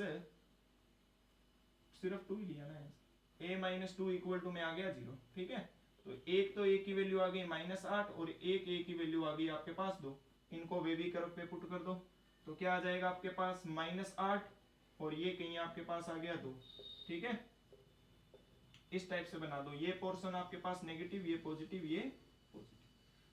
S1: सिर्फ 2 ही लिया ना, a माइनस 2 इक्वल टू में आ गया 0। ठीक है, तो एक तो a की वैल्यू आ गई -8 और एक a की वैल्यू आ गई आपके पास 2, इनको वेवी कर्व पे पुट कर दो तो क्या आ जाएगा आपके पास -8 और ये कहीं आपके पास आ गया 2। ठीक है, इस टाइप से बना दो, ये पोर्शन आपके पास नेगेटिव, ये पॉजिटिव, ये पॉजिटिव।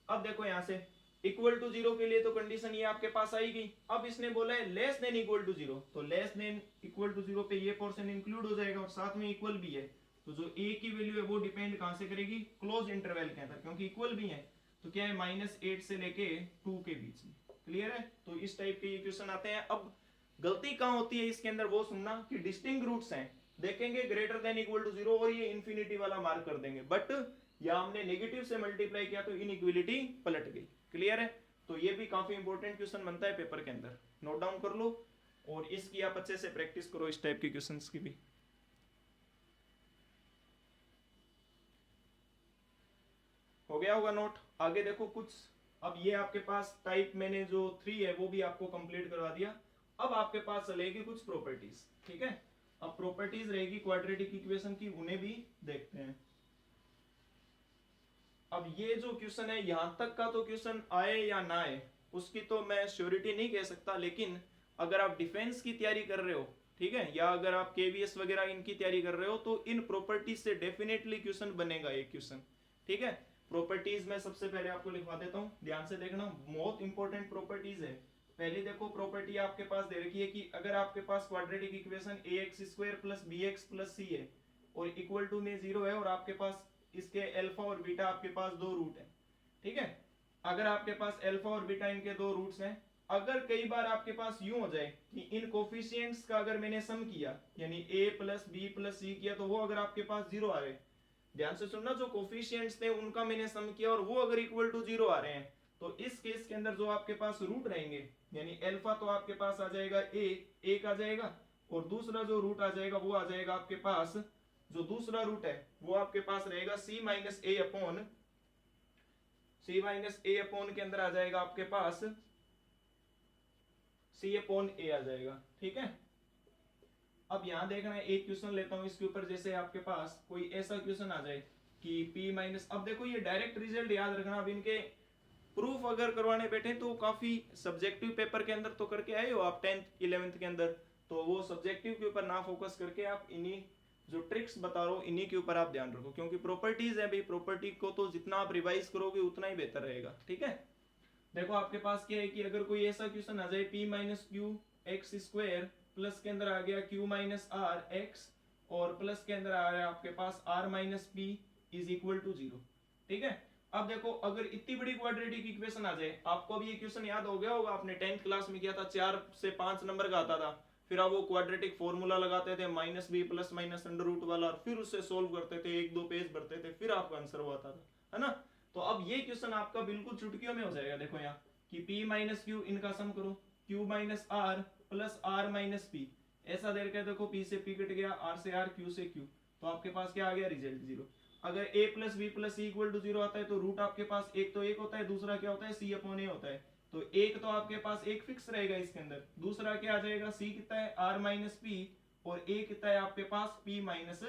S1: अब देखो यहां से इक्वल टू 0 के लिए तो कंडीशन ये आपके पास आएगी। अब इसने बोला है लेस देन इक्वल टू 0, तो लेस देन इक्वल टू 0 पे ये पोर्शन इंक्लूड हो जाएगा और साथ में इक्वल भी है। तो जो a की वैल्यू है वो डिपेंड कहां से करेगी, क्लोज इंटरवल के अंदर, क्योंकि इक्वल भी है तो क्या है -8 से लेके 2 के बीच में। क्लियर है, तो इस टाइप के इक्वेशन आते हैं। अब गलती कहां होती है इसके अंदर वो सुनना कि डिस्टिंक्ट रूट्स हैं, देखेंगे ग्रेटर देन इक्वल टू 0 और ये इन्फिनिटी वाला मार्क कर देंगे, बट या हमने नेगेटिव से मल्टीप्लाई किया तो इनइक्वालिटी पलट गई। क्लियर है, तो ये भी काफी इंपॉर्टेंट क्वेश्चन बनता है पेपर के अंदर, नोट डाउन कर लो और इसकी आप अच्छे से प्रैक्टिस करो, इस टाइप के क्वेश्चंस की भी। हो गया होगा नोट, आगे देखो कुछ। अब ये आपके पास टाइप मैंने जो 3 है वो भी आपको कंप्लीट करवा दिया। अब आपके पास चलेगी कुछ प्रॉपर्टीज। ठीक है, अब प्रॉपर्टीज रहेगी क्वाड्रेटिक इक्वेशन की, उन्हें भी देखते हैं। अब ये जो क्वेश्चन है यहां तक का तो क्वेश्चन आए या ना आए उसकी तो मैं श्योरिटी नहीं कह सकता, लेकिन अगर आप डिफेंस की तैयारी कर रहे हो, ठीक है, या अगर आप केवीएस वगैरह इनकी तैयारी कर रहे हो तो इन प्रॉपर्टीज से डेफिनेटली क्वेश्चन बनेगा एक क्वेश्चन। ठीक है, प्रॉपर्टीज में सबसे पहले आपको लिखवा देता हूं, ध्यान से देखना, बहुत इंपॉर्टेंट प्रॉपर्टीज है। पहली देखो प्रॉपर्टी आपके पास दे रखी है कि अगर आपके पास quadratic equation ax square plus bx plus c है और इक्वल टू में 0 है और आपके पास इसके अल्फा और बीटा आपके पास 2 रूट है। ठीक है, अगर आपके पास अल्फा और बीटा इनके 2 रूट्स हैं, अगर कई बार आपके पास यूं हो जाए कि इन कोफिशिएंट्स का अगर मैंने सम किया यानी a plus b plus c किया तो वो अगर आपके पास 0 आ रहे, ध्यान से सुनना, जो कोफिशिएंट्स थे उनका मैंने सम किया और वो अगर इक्वल टू 0 आ रहे हैं तो इस केस के अंदर जो आपके पास रूट रहेंगे यानी अल्फा तो आपके पास आ जाएगा a, एक आ जाएगा और दूसरा जो रूट आ जाएगा वो आ जाएगा आपके पास, जो दूसरा रूट है वो आपके पास रहेगा c माइनस ए अपॉन, c माइनस ए अपॉन के अंदर आ जाएगा आपके पास c अपॉन a आ जाएगा। ठीक है, अब यहां देखना है, एक क्वेश्चन लेता हूं इसके ऊपर, जैसे आपके पास कोई ऐसा क्वेश्चन आ जाए कि p माइनस, अब देखो ये डायरेक्ट रिजल्ट याद रखना, अब इनके प्रूफ अगर करवाने बैठे तो काफी सब्जेक्टिव पेपर के अंदर तो करके आए हो आप 10th 11th के अंदर, तो वो सब्जेक्टिव के ऊपर ना फोकस करके आप इन्हीं जो ट्रिक्स बता रहा हूं इन्हीं के ऊपर आप ध्यान रखो, क्योंकि प्रॉपर्टीज है भाई, प्रॉपर्टी को तो जितना आप रिवाइज करोगे उतना ही बेहतर रहेगा। ठीक है, देखो आपके पास क्या है कि अगर कोई ऐसा क्वेश्चन आ जाए p minus q x square plus के अंदर आ गया q माइनस आर एक्स और प्लस के अंदर आ रहा है आपके पास r minus p is equal to 0। ठीक है, अब देखो अगर इतनी बड़ी क्वाड्रेटिक इक्वेशन आ जाए, आपको अभी ये क्वेश्चन याद हो गया होगा, आपने 10th क्लास में किया था, 4 से 5 नंबर का आता था, फिर आप वो क्वाड्रेटिक फॉर्मूला लगाते थे minus b plus minus under root वाला, और फिर उससे सोल्व करते थे, 1-2 पेज भरते थे, फिर आपका आंसर वो आता था, है ना। तो अब ये क्वेश्चन आपका बिल्कुल चुटकियों में हो जाएगा। देखो यहाँ कि p माइनस क्यू, इनका सम करो, q minus r plus r minus p, ऐसा दे रखा है। देखो p से p कट गया, r से r, q से q, तो आपके पास क्या आ गया, रिजल्ट 0। अगर a plus b plus C equal to 0 आता है तो रूट आपके पास एक तो एक होता है, दूसरा क्या होता है, c अपॉन a होता है। तो एक तो आपके पास एक फिक्स रहेगा इसके अंदर, दूसरा क्या आ जाएगा, c कितना है, r माइनस पी, और a कितना है आपके पास, p माइनस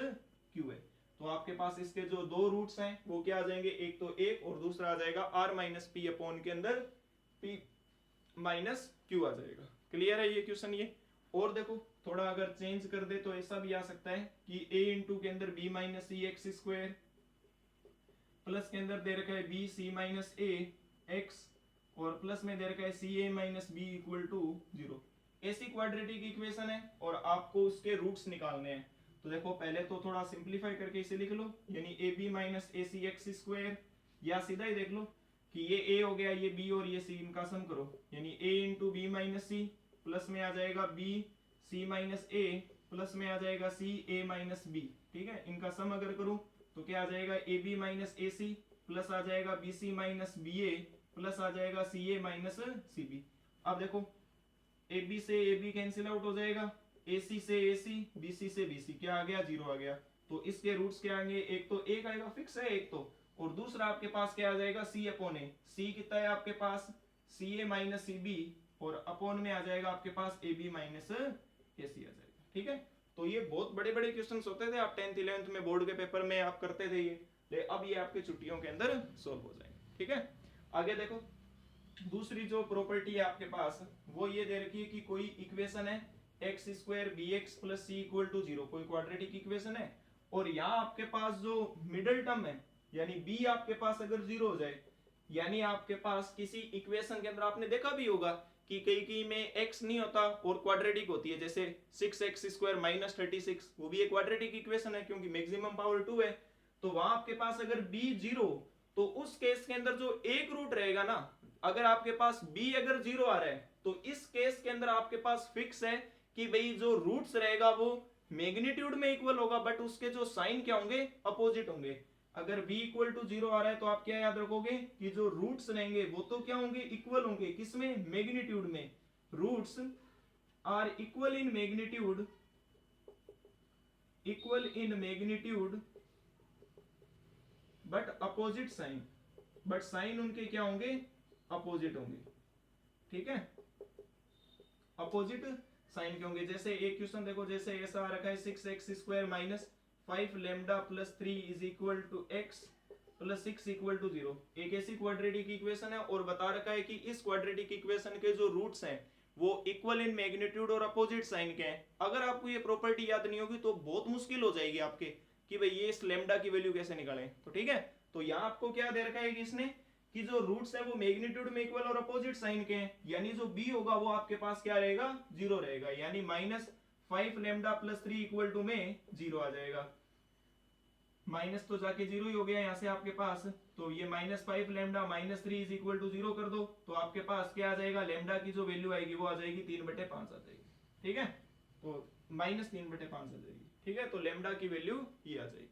S1: q है। तो आपके पास इसके जो दो रूट्स हैं वो क्या आ जाएंगे, एक तो एक और दूसरा आ जाएगा r माइनस पी अपॉन के अंदर p माइनस q आ जाएगा। क्लियर है ये क्वेश्चन ये। और देखो थोड़ा अगर चेंज कर दे तो ऐसा भी आ सकता है कि a इंटू के अंदर b माइनस सी एक्स स्क्वायर, प्लस के अंदर दे रखा है b c minus a x, और प्लस में दे रखा है सी ए माइनस बी इक्वल टू 0। ऐसी क्वाड्रेटिक इक्वेशन है और आपको उसके रूट्स निकालने हैं। तो देखो पहले तो थोड़ा सिंप्लीफाई करके इसे लिख लो, यानी A B minus A C x square, या सीधा ही देख लो कि ये a हो गया, ये b और ये c, इनका सम करो, यानी a into B minus C, plus में आ जाएगा b c minus a, plus में आ जाएगा c a माइनस b। ठीक है, इनका सम अगर करूं तो क्या आ जाएगा, a B minus A c, plus आ जाएगा b c minus b a, plus आ जाएगा सी ए माइनस सी बी। अब देखो ए बी से ए बी कैंसिल आउट हो जाएगा, ए सी से ए सी, बी सी से बी सी, क्या आ गया, 0 आ गया। तो इसके रूट्स क्या आएंगे, एक तो एक आएगा फिक्स है एक तो, और दूसरा आपके पास क्या आ जाएगा, सी अपॉन ए, सी कितना है आपके पास, सी ए माइनस सी बी, और अपॉन में आ जाएगा आपके पास ए बी माइनस ए सी आ जाएगा। ठीक है, तो ये बहुत बड़े बड़े क्वेश्चंस होते थे, आप 10th 11th में बोर्ड के पेपर में आप करते थे ये, अब ये आपके छुट्टियों के अंदर सोल्व हो जाएंगे। ठीक है, आगे देखो दूसरी जो प्रॉपर्टी है आपके पास वो ये दे रखी है कि कोई इक्वेशन है x square B x plus C equal to 0, कोई क्वाड्रेटिक इक्वेशन है, और यहाँ आपके पास जो मिडिल टर्म है यानी b आपके पास अगर 0 हो जाए, यानी आपके पास किसी इक्वेशन के अंदर आपने देखा भी होगा कि कई में x नहीं होता और क्वाड्रेटिक होती है, जैसे 6x स्क्वायर माइनस 36, वो भी एक क्वाड्रेटिक इक्वेशन है क्योंकि मैक्सिमम पावर 2 है। तो वहां आपके पास अगर b 0, तो उस केस के अंदर जो एक रूट रहेगा ना, अगर आपके पास b अगर 0 आ रहा है तो इस केस के अंदर आपके पास फिक्स है कि भाई जो रूट्स रहेगा वो मैग्नीट्यूड में इक्वल होगा, बट उसके जो साइन क्या होंगे, अपोजिट होंगे। अगर b इक्वल टू 0 आ रहा है तो आप क्या याद रखोगे कि जो रूट्स रहेंगे वो तो क्या होंगे, इक्वल होंगे, किसमें, मैग्नीट्यूड में। Roots are equal in magnitude, equal in magnitude but opposite sign, but sign उनके क्या होंगे, अपोजिट होंगे। ठीक है, अपोजिट साइन के होंगे। जैसे एक क्वेश्चन देखो, जैसे ऐसा आ रखा है 6x square minus 5 lambda plus 3 is equal to x plus 6 equal to 0, एक ऐसी क्वाड्रेटिक इक्वेशन है और बता रखा है कि इस क्वाड्रेटिक इक्वेशन के जो रूट्स हैं वो इक्वल इन मैग्नीट्यूड और अपोजिट साइन के हैं। अगर आपको ये प्रॉपर्टी याद नहीं होगी तो बहुत मुश्किल हो जाएगी आपके कि भाई ये इस लैम्डा की वैल्यू कैसे निकालें। तो ठीक है, तो यहाँ आपको क्या दे रखा है कि इसने कि जो रूट्स है वो मैग्नीट्यूड में इक्वल और अपोजिट साइन के हैं, यानी जो b होगा वो आपके पास क्या रहेगा, 0 रहेगा, यानी minus 5 lambda plus 3 equal to में 0 आ जाएगा। माइनस तो जाके 0 ही हो गया यहाँ से आपके पास, तो ये minus 5 lambda minus 3 is equal to 0 कर दो, तो आपके पास क्या आ जाएगा, लैम्डा की जो वैल्यू आएगी वो आ जाएगी 3/5 आ जाएगी। ठीक है, तो माइनस 3/5 आ जाएगी। ठीक है, तो लैम्डा की वैल्यू ये आ जाएगी।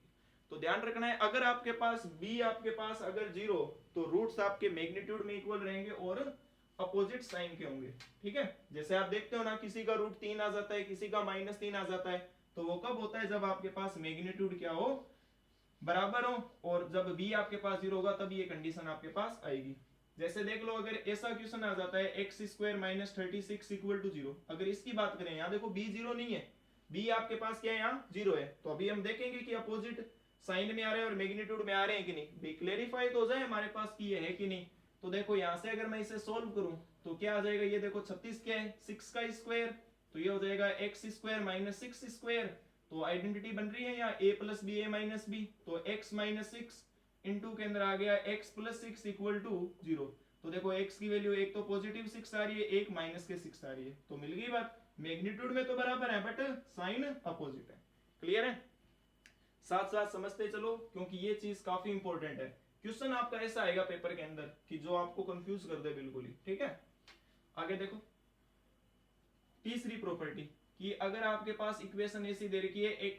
S1: तो ध्यान रखना है, अगर आपके पास b आपके पास अगर 0, तो रूट्स आपके मैग्नीट्यूड में इक्वल रहेंगे और अपोजिट साइन के होंगे। ठीक है, जैसे आप देखते हो ना, किसी का रूट 3 आ जाता है, किसी का -3 आ जाता है, तो वो कब होता है, जब आपके पास मैग्नीट्यूड क्या हो, बराबर हो, और जब b आपके पास 0 होगा तब ये कंडीशन आपके पास आएगी। जैसे देख लो, अगर ऐसा क्वेश्चन आ जाता है x square minus 36 equal to 0, अगर इसकी बात करें, यहाँ देखो b 0 नहीं है, b आपके पास क्या है, यहाँ 0 है, तो अभी हम देखेंगे कि अपोजिट साइन में आ रहे हैं और मैग्नीट्यूड में आ रहे हैं कि नहीं, भी क्लेरिफाई तो हो जाए हमारे पास कि ये है कि नहीं। तो देखो यहाँ से अगर मैं इसे सोल्व करूं तो क्या आ जाएगा, ये देखो 36 क्या है, 6 का स्क्वायर, तो ये हो जाएगा x स्क्वायर माइनस 6 स्क्वायर, तो आइडेंटिटी बन रही है यहाँ a plus B A minus B, तो x माइनस 6 इंटू के अंदर आ गया x प्लस 6 इक्वल टू 0। तो देखो x की वैल्यू एक तो पॉजिटिव 6 आ रही है, एक माइनस के 6 आ रही है, तो मिल गई बात, मैग्नीट्यूड में तो बराबर है बट साइन अपोजिट है। क्लियर है? साथ साथ समझते चलो, क्योंकि ये चीज काफी इंपॉर्टेंट है। क्वेश्चन आपका ऐसा आएगा पेपर के अंदर कि जो आपको कंफ्यूज कर दे बिल्कुल ही। ठीक है, आगे देखो तीसरी प्रॉपर्टी कि अगर आपके पास इक्वेशन ऐसी दे रखी है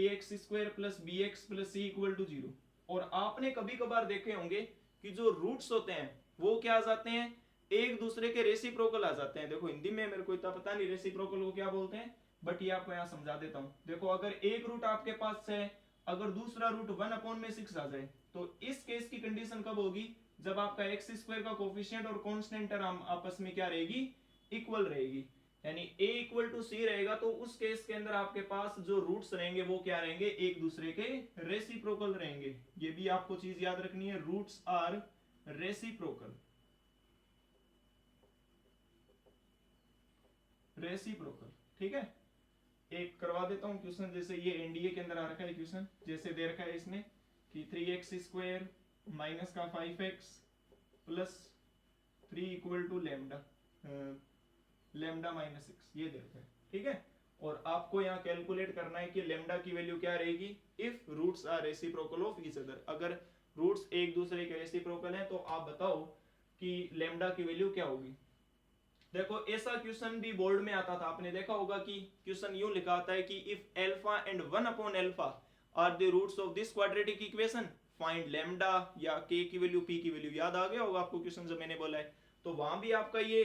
S1: ax square plus bx plus c equal to 0, और आपने कभी कभार देखे होंगे कि जो रूट्स होते हैं वो क्या आ जाते हैं, एक दूसरे के रेसिप्रोकल आ जाते हैं। देखो हिंदी में मेरे को इतना पता नहीं रेसिप्रोकल को क्या बोलते हैं, बट ये आपको यहाँ समझा देता हूँ। देखो अगर एक रूट आपके पास है, अगर दूसरा रूट 1/6 आ जाए, तो इस केस की कंडीशन कब होगी, जब आपका एक्स स्क्वायर का कोफिशिएंट और कांस्टेंट टर्म आपस में क्या रहेगी, इक्वल रहेगी। यानी a इक्वल टू सी रहेगा, तो उस केस के अंदर आपके पास जो रूट्स रहेंगे वो क्या रहेंगे, एक दूसरे के रेसिप्रोकल रहेंगे। ये भी आपको चीज याद रखनी है, रूट्स आर रेसिप्रोकल। रेसिप्रोकल, ठीक है। एक करवा देता हूं क्वेश्चन, जैसे ये एनडीए के अंदर आ रखा है क्वेश्चन, जैसे दे रखा है इसने कि 3x स्क्वायर माइनस का 5x plus 3 equal to lambda lambda minus 6, ये दे रखा है। ठीक है, और आपको यहाँ कैलकुलेट करना है कि लेमडा की वैल्यू क्या रहेगी if roots are reciprocal of each other. अगर रूट्स एक दूसरे के रेसिप्रोकल हैं तो आप बताओ कि लेमडा की वैल्यू क्या होगी। देखो ऐसा क्वेश्चन भी बोर्ड में आता था, आपने देखा होगा कि क्वेश्चन यूं लिखा आता है कि इफ एल्फा एंड 1/अल्फा are the roots of this quadratic equation find lambda, या के की वैल्यू पी की वैल्यू। याद आ गया होगा आपको क्वेश्चन जो मैंने बोला है, तो वहां भी आपका ये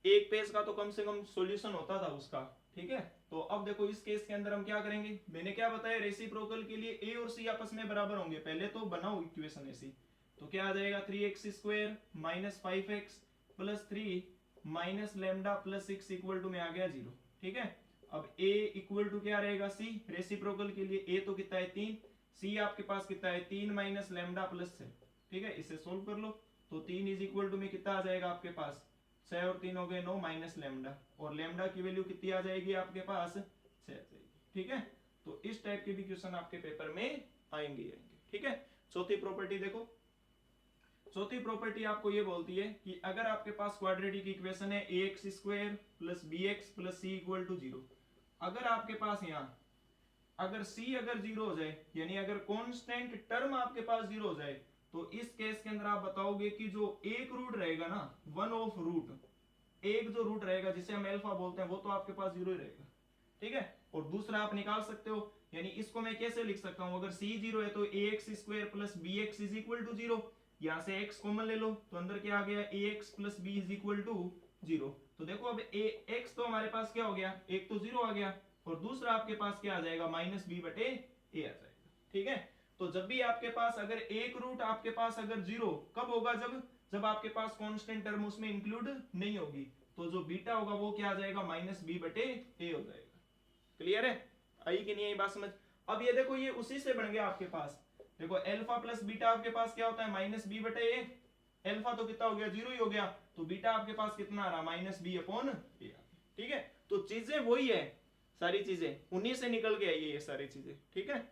S1: एक पेज का तो कम से कम सॉल्यूशन होता था उसका। ठीक है, तो अब देखो इस केस के अंदर हम क्या करेंगे, मैंने क्या बताया, रेसिप्रोकल के लिए ए और सी आपस में बराबर होंगे। पहले तो बनाओ इक्वेशन ऐसी, तो क्या आ जाएगा 3x square minus 5x plus 3 minus lambda plus 6 equal to में आ गया 0। ठीक है, अब a इक्वल टू क्या रहेगा c, रेसिप्रोकल के लिए a तो कितना है 3, c आपके पास कितना है 3 माइनस लेमडा प्लस 6। ठीक है, इसे सोल्व कर लो, तो 3 इज इक्वल टू में कितना आ जाएगा आपके पास, 6 और 3 हो गए 9 माइनस लेमडा, और लेमडा की वैल्यू कितनी आ जाएगी आपके पास 6 आ जाएगी। ठीक है, तो इस टाइप के भी क्वेश्चन आपके पेपर में आएंगे। ठीक है, चौथी प्रॉपर्टी देखो, चौथी प्रॉपर्टी आपको ये बोलती है कि अगर आपके पास क्वाड्रेटिक इक्वेशन है ax square plus bx plus c equal to 0, अगर आपके पास यहाँ अगर c अगर 0 हो जाए, यानी अगर कांस्टेंट टर्म आपके पास 0 हो जाए, तो इस केस के अंदर आप बताओगे कि जो एक रूट रहेगा ना, वन ऑफ रूट, एक जो रूट रहेगा जिसे हम अल्फा बोलते हैं, वो तो आपके पास 0 ही रहेगा। ठीक है, और दूसरा आप निकाल सकते हो, यानी इसको मैं कैसे लिख सकता हूं, अगर c 0 है तो ax square plus bx is equal to 0, यहां से x कॉमन ले लो, तो अंदर क्या आ गया ax plus b is equal to 0। तो देखो अब x तो हमारे पास क्या हो गया, एक तो 0 आ गया, और दूसरा आपके पास क्या आ जाएगा, माइनस b बटे a आ जाएगा। ठीक है, तो जब भी आपके पास अगर एक रूट आपके पास अगर 0 कब होगा, जब आपके पास कांस्टेंट टर्म उसमें इंक्लूड नहीं होगी, तो जो बीटा होगा वो क्या आ जाएगा, माइनस b बटे a हो जाएगा। क्लियर है, आई कि नहीं आई बात समझ। अब ये देखो ये उसी से बन गया आपके पास, देखो अल्फा प्लस बीटा आपके पास क्या होता है, माइनस बी बटे ए, अल्फा तो कितना हो गया 0 ही हो गया, तो बीटा आपके पास कितना आ रहा, माइनस बी अपॉन ए। ठीक है, तो चीजें वही है, सारी चीजें उन्हीं से निकल के आई है ये सारी चीजें। ठीक है,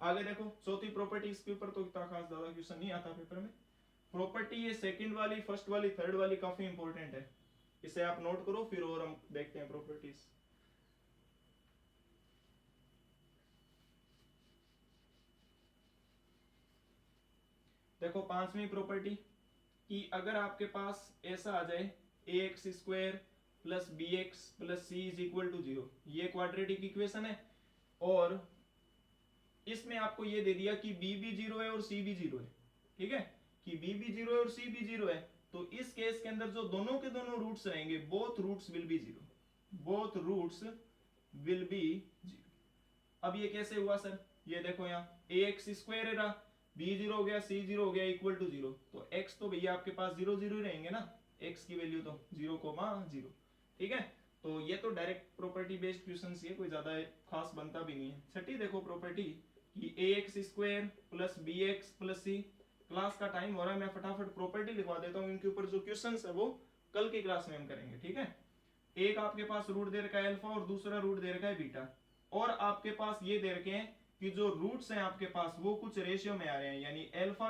S1: आगे देखो चौथी प्रॉपर्टी, इसके ऊपर तो इतना खास ज्यादा क्वेश्चन नहीं आता पेपर में। प्रॉपर्टी ये सेकंड वाली, फर्स्ट वाली, थर्ड वाली काफी इंपॉर्टेंट है, इसे आप नोट करो, फिर और हम देखते हैं प्रॉपर्टीज। देखो पांचवी प्रॉपर्टी कि अगर आपके पास ऐसा आ जाए ax square plus bx plus c is equal to 0, ये क्वाड्रेटिक इक्वेशन है, और इसमें आपको ये दे दिया कि b भी 0 है और c भी 0 है। ठीक है, कि b भी 0 है और c भी 0 है, तो इस केस के अंदर जो दोनों के दोनों रूट्स रहेंगे, both roots will be 0, both roots will be 0। अब ये कैसे हुआ सर, ये देखो यहाँ ax स्क्वायर है रहा, b 0 हो गया, c 0 हो गया, इक्वल टू 0, तो x तो भैया आपके पास 0 0 ही रहेंगे ना, x की वैल्यू तो 0,0। ठीक है, तो ये तो डायरेक्ट प्रॉपर्टी बेस्ड क्वेश्चन है, कोई ज्यादा खास बनता भी नहीं है। छठी देखो प्रॉपर्टी कि ax square plus bx plus c, class का टाइम हो रहा है, मैं फटाफट प्रॉपर्टी लिखवा देता हूँ, इनके ऊपर जो क्वेश्चन है वो कल की क्लास में हम करेंगे। ठीक है, एक आपके पास रूट दे रखा है अल्फा और दूसरा रूट दे रखा है बीटा, और आपके पास ये दे रखे हैं कि जो रूट्स हैं आपके पास वो कुछ रेशियो में आ रहे हैं, यानी अल्फा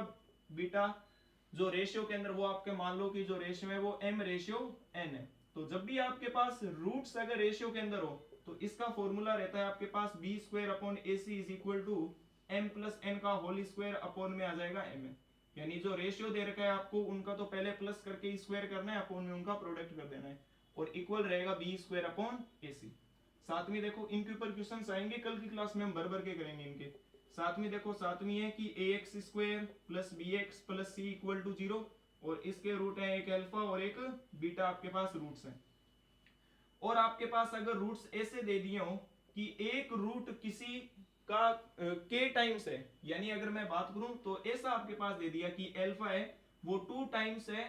S1: बीटा जो रेशियो के अंदर, वो आपके मान लो कि जो रेशियो है वो m रेशियो n है। तो जब भी आपके पास रूट्स अगर रेशियो के अंदर हो, तो इसका फॉर्मूला रहता है आपके पास b square upon A C is equal to m plus n का होल स्क्वायर अपॉन में आ जाएगा एम एन। यानी जो रेशियो दे रखा है आपको उनका तो पहले प्लस करके स्क्वायर करना है, अपॉन में उनका प्रोडक्ट कर देना है, और इक्वल रहेगा बी स्क्वायर अपॉन ए सी। साथ में देखो इनके ऊपर क्वेश्चंस आएंगे कल की क्लास में, हम भर भर के करेंगे इनके। साथ में देखो सातवीं है कि a x square plus b x plus C equal to 0, और इसके रूट है एक अल्फा और एक बीटा, आपके पास रूट्स हैं। और आपके पास अगर रूट्स ऐसे दे दिए हो कि एक रूट किसी का के टाइम्स है, यानी अगर मैं बात करूं तो ऐसा आपके पास दे दिया कि अल्फा है वो 2 टाइम्स है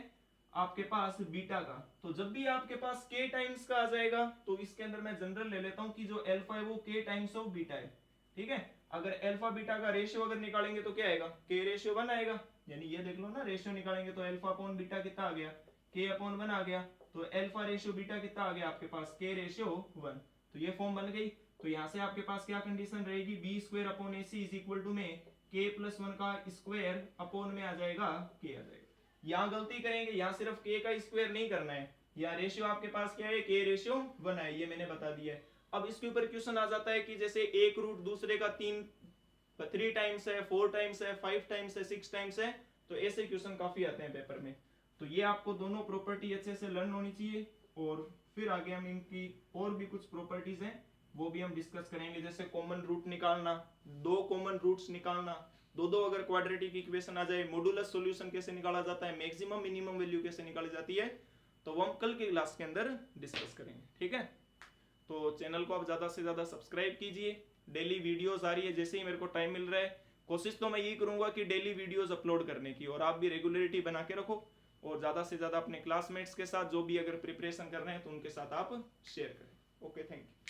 S1: आपके पास बीटा का, तो जब भी आपके पास के टाइम्स का आ जाएगा तो इसके अंदर मैं जनरल ले लेता हूं कि जो अल्फा है वो के टाइम्स ऑफ बीटा है। ठीक है, अगर अल्फा बीटा का रेशियो अगर निकालेंगे तो क्या आएगा, के रेशियो 1 आएगा। यानी ये देख लो ना, रेशियो निकालेंगे तो अल्फा अपॉन बीटा कितना आ गया, के अपॉन 1 आ गया। तो अल्फा रेशियो बीटा कितना आ गया आपके पास, के रेशियो 1। तो ये फॉर्म बन गई। तो यहां से आपके पास क्या कंडीशन रहेगी, B square upon A C is equal to में के प्लस 1 का स्क्वायर अपॉन में आ जाएगा के आ जाएगा। यहाँ गलती करेंगे, यहाँ सिर्फ के का स्क्वायर नहीं करना है, यहाँ रेशियो आपके पास क्या है, के रेशियो 1 है, ये मैंने बता दिया है। अब इसके ऊपर क्वेश्चन आ जाता है कि जैसे एक रूट दूसरे का 3 टाइम्स है, 4 टाइम्स है, 5 टाइम्स है, 6 टाइम्स है, तो ऐसे क्वेश्चन काफी आते हैं पेपर में। तो ये आपको दोनों प्रॉपर्टी अच्छे से लर्न होनी चाहिए, और फिर आगे हम इनकी और भी कुछ प्रॉपर्टीज हैं वो भी हम डिस्कस करेंगे, जैसे कॉमन रूट निकालना, 2 कॉमन रूट्स निकालना, दो अगर क्वाड्रेटिक इक्वेशन आ जाए, मॉडुलस सॉल्यूशन कैसे निकाला जाता है, मैक्सिमम मिनिमम वैल्यू कैसे निकाली जाती है, तो वो हम कल की क्लास के अंदर डिस्कस करेंगे। ठीक है, तो चैनल को आप ज्यादा से ज्यादा सब्सक्राइब कीजिए। डेली वीडियोस आ रही है, जैसे ही मेरे को टाइम मिल रहा है कोशिश तो मैं यही करूंगा कि डेली वीडियोस अपलोड करने की, और आप भी रेगुलरिटी बना के रखो, और ज्यादा से ज्यादा अपने क्लासमेट्स के साथ जो भी अगर प्रिपरेशन कर रहे हैं तो उनके साथ आप शेयर करें। Okay, thank you.